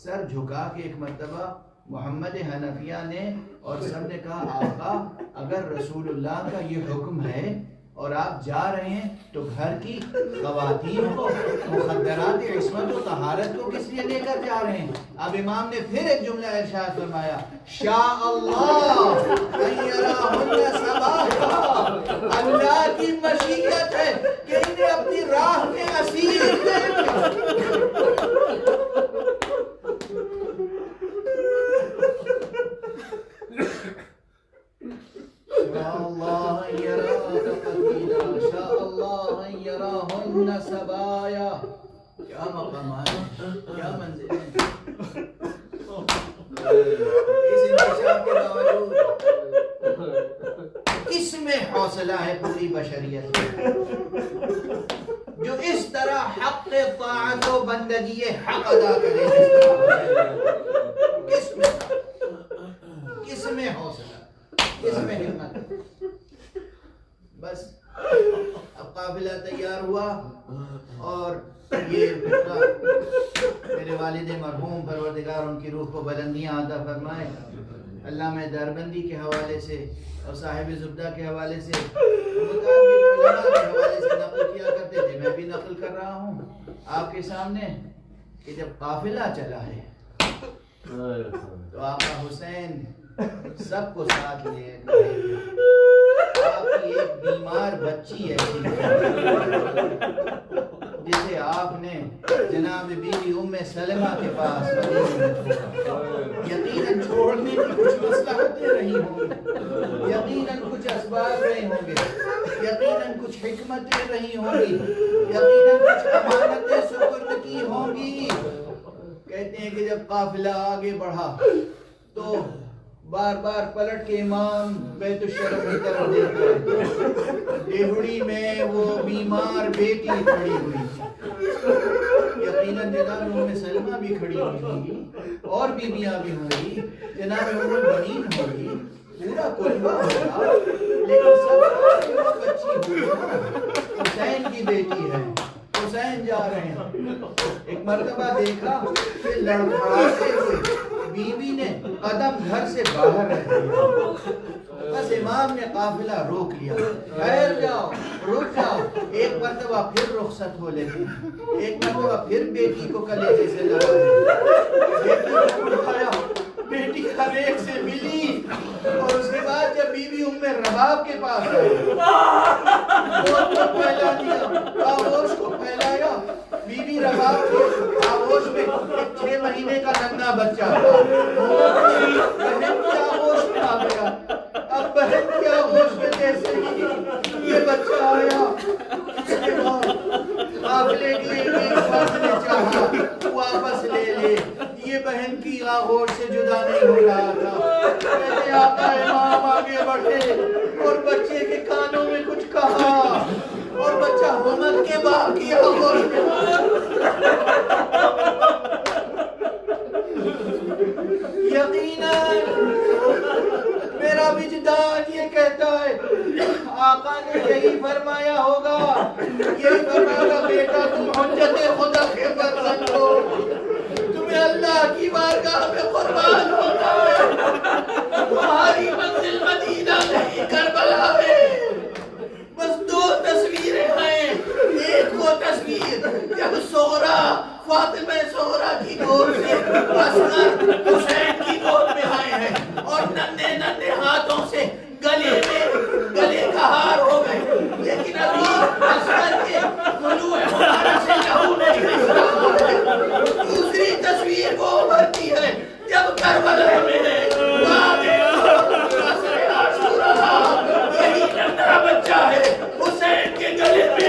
سر جھکا کے ایک مرتبہ محمد حنفیہ نے اور سب نے کہا آقا اگر رسول اللہ کا یہ حکم ہے اور آپ جا رہے ہیں تو گھر کی خواتین کو مخدرات عصمت و طہارت کو کس لیے لے کر جا رہے ہیں؟ اب امام نے پھر ایک جملہ ارشاد فرمایا شاء اللہ ان یراہن صباحا، اللہ کی مشیت ہے کہ انہیں اپنی راہ میں اسیر شاء اللہ ان یراہن قتیلا، شاء اللہ ان یراہن سبایا. کیا مقامات ہیں، کیا منزل ہیں. اس انکشاف کے باوجود کس میں حوصلہ ہے پوری بشریت میں جو اس طرح حق طاعت و بندگی حق ادا کرے؟ کس میں حوصلہ، کس میں ہمت؟ بس اب قافلہ تیار ہوا اور یہ میرے والد مرحوم پروردگار ان کی روح کو بلندیاں عطا فرمائے، علامہ دربندی کے حوالے سے اور صاحب زبدہ کے حوالے سے، علماء کے حوالے سے نقل کیا کرتے تھے. میں بھی نقل کر رہا ہوں آپ کے سامنے کہ جب قافلہ چلا ہے تو آقا حسین سب کو ساتھ لے گئے. آپ کی ایک بیمار بچی ایسی جسے آپ نے جناب بیوی ام سلمہ کے پاس یقیناً چھوڑنے کی کچھ مصلحتیں رہی ہوں گی، یقیناً کچھ اسباب رہے ہوں گے، یقیناً کچھ حکمتیں رہی ہوں گی، یقیناً کچھ امانتیں سپرد کی ہوں گی. کہتے ہیں کہ جب قافلہ آگے بڑھا تو بار بار پلٹ کے امام بیت الشرف کی طرف دیکھا، دیہڑی میں وہ بیمار بیٹی کھڑی ہوئی تھی. یقیناً جناب ام سلمہ بھی کھڑی ہوئی ہوگی اور بیویاں بھی ہوں گی، جناب ام البنین ہوگی، پورا قلبہ ہوگا، لیکن سب سے وہ بچی ہوگی حسین کی بیٹی ہے، حسین جا رہے ہیں. ایک مرتبہ دیکھا کہ لڑکھڑاتے ہوئے بیوی نے قدم گھر سے باہر رکھ دیا. بس امام نے قافلہ روک لیا، ٹھہر جاؤ، رک جاؤ. ایک مرتبہ پھر رخصت ہو لیتے، ایک مرتبہ پھر بیٹی کو کلیجے سے لگا دیا، بیٹی کو اٹھایا، بیٹی ہر ایک سے ملی اور اس کے بعد جب بیوی ام رباب کے پاس آئی گود کو پھیلا دیا، آغوش کو پھیلایا. بیوی رباب کے آغوش میں 6 مہینے کا ننھا بچہ تھا. بہن کی آغوش میں آ گیا. اب بہن کی آغوش میں جیسے ہی یہ بچہ آیا، اس کے بعد قافلے کے ایک فرد نے چاہا واپس لے لے، یہ بہن کی آغوش سے جدا نہیں ہو رہا تھا. کہتے آقا امام آگے بڑھے اور بچے کے کانوں میں کچھ کہا اور بچہ محمد کے باپ کی آغوش میں یقیناً میرا وجدان یہ کہتا ہے آقا نے یہی فرمایا ہوگا، یہی فرمایا ہوگا بیٹا تم حجت خدا کے فرزند ہو، تمہیں اللہ کی بارگاہ میں قربان ہونا ہے، تمہاری منزل مدینہ نہیں کربلا ہے. بس 2 تصویریں ہیں. ایک وہ تصویر جب صغرا فاطمہ صغرا کی گود سے اصغر حسین کی گود میں آئے ہیں اور ننھے ننھے ہاتھوں سے گلے کا ہار ہو گئے، لیکن ابھی اصغر کے ملوح مبارک سے لہو نہیں نکلا ہے. دوسری تصویر وہ ابھرتی ہے جب کربلا میں یہی ننھا بچہ ہے حسین کے گلے میں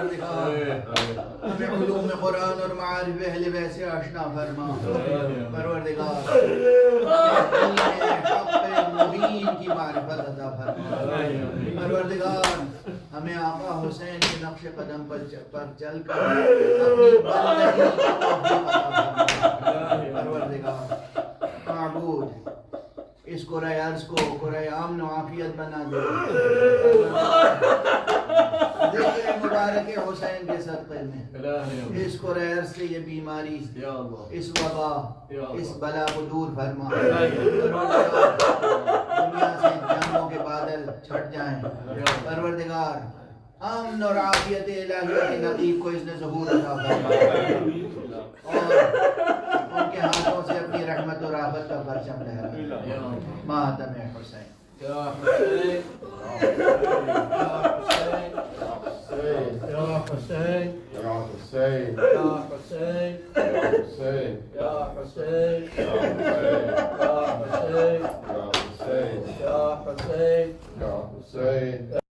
پروردگار ہمیں علوم قرآن اور معارف اہل بیت سے آشنا فرما پروردگار حق مبین کی معرفت عطا فرما پروردگار ہمیں آقا حسین کے نقش قدم پر چل کر اپنی بندگی کا توفیق عطا فرما پروردگار معبود اس قرآن عرض کو قرآن امن و عافیت بنا دے ذکر مبارک حسین کے صدقے میں اس قرآن عرض سے یہ بیماری اس وبا اس بلا کو دور فرما دنیا سے جنگوں کے بادل چھٹ جائیں پروردگار امن اور عافیت الہیہ کے نقیب کو اس نے ظہور عطا فرما اور ان کے ہاتھوں سے اپنی رحمت اور رحمت کا پرچم لہرا ماتم حسین یا حسین یا حسین یا حسین یا حسین یا حسین یا حسین یا حسین یا حسین یا حسین یا حسین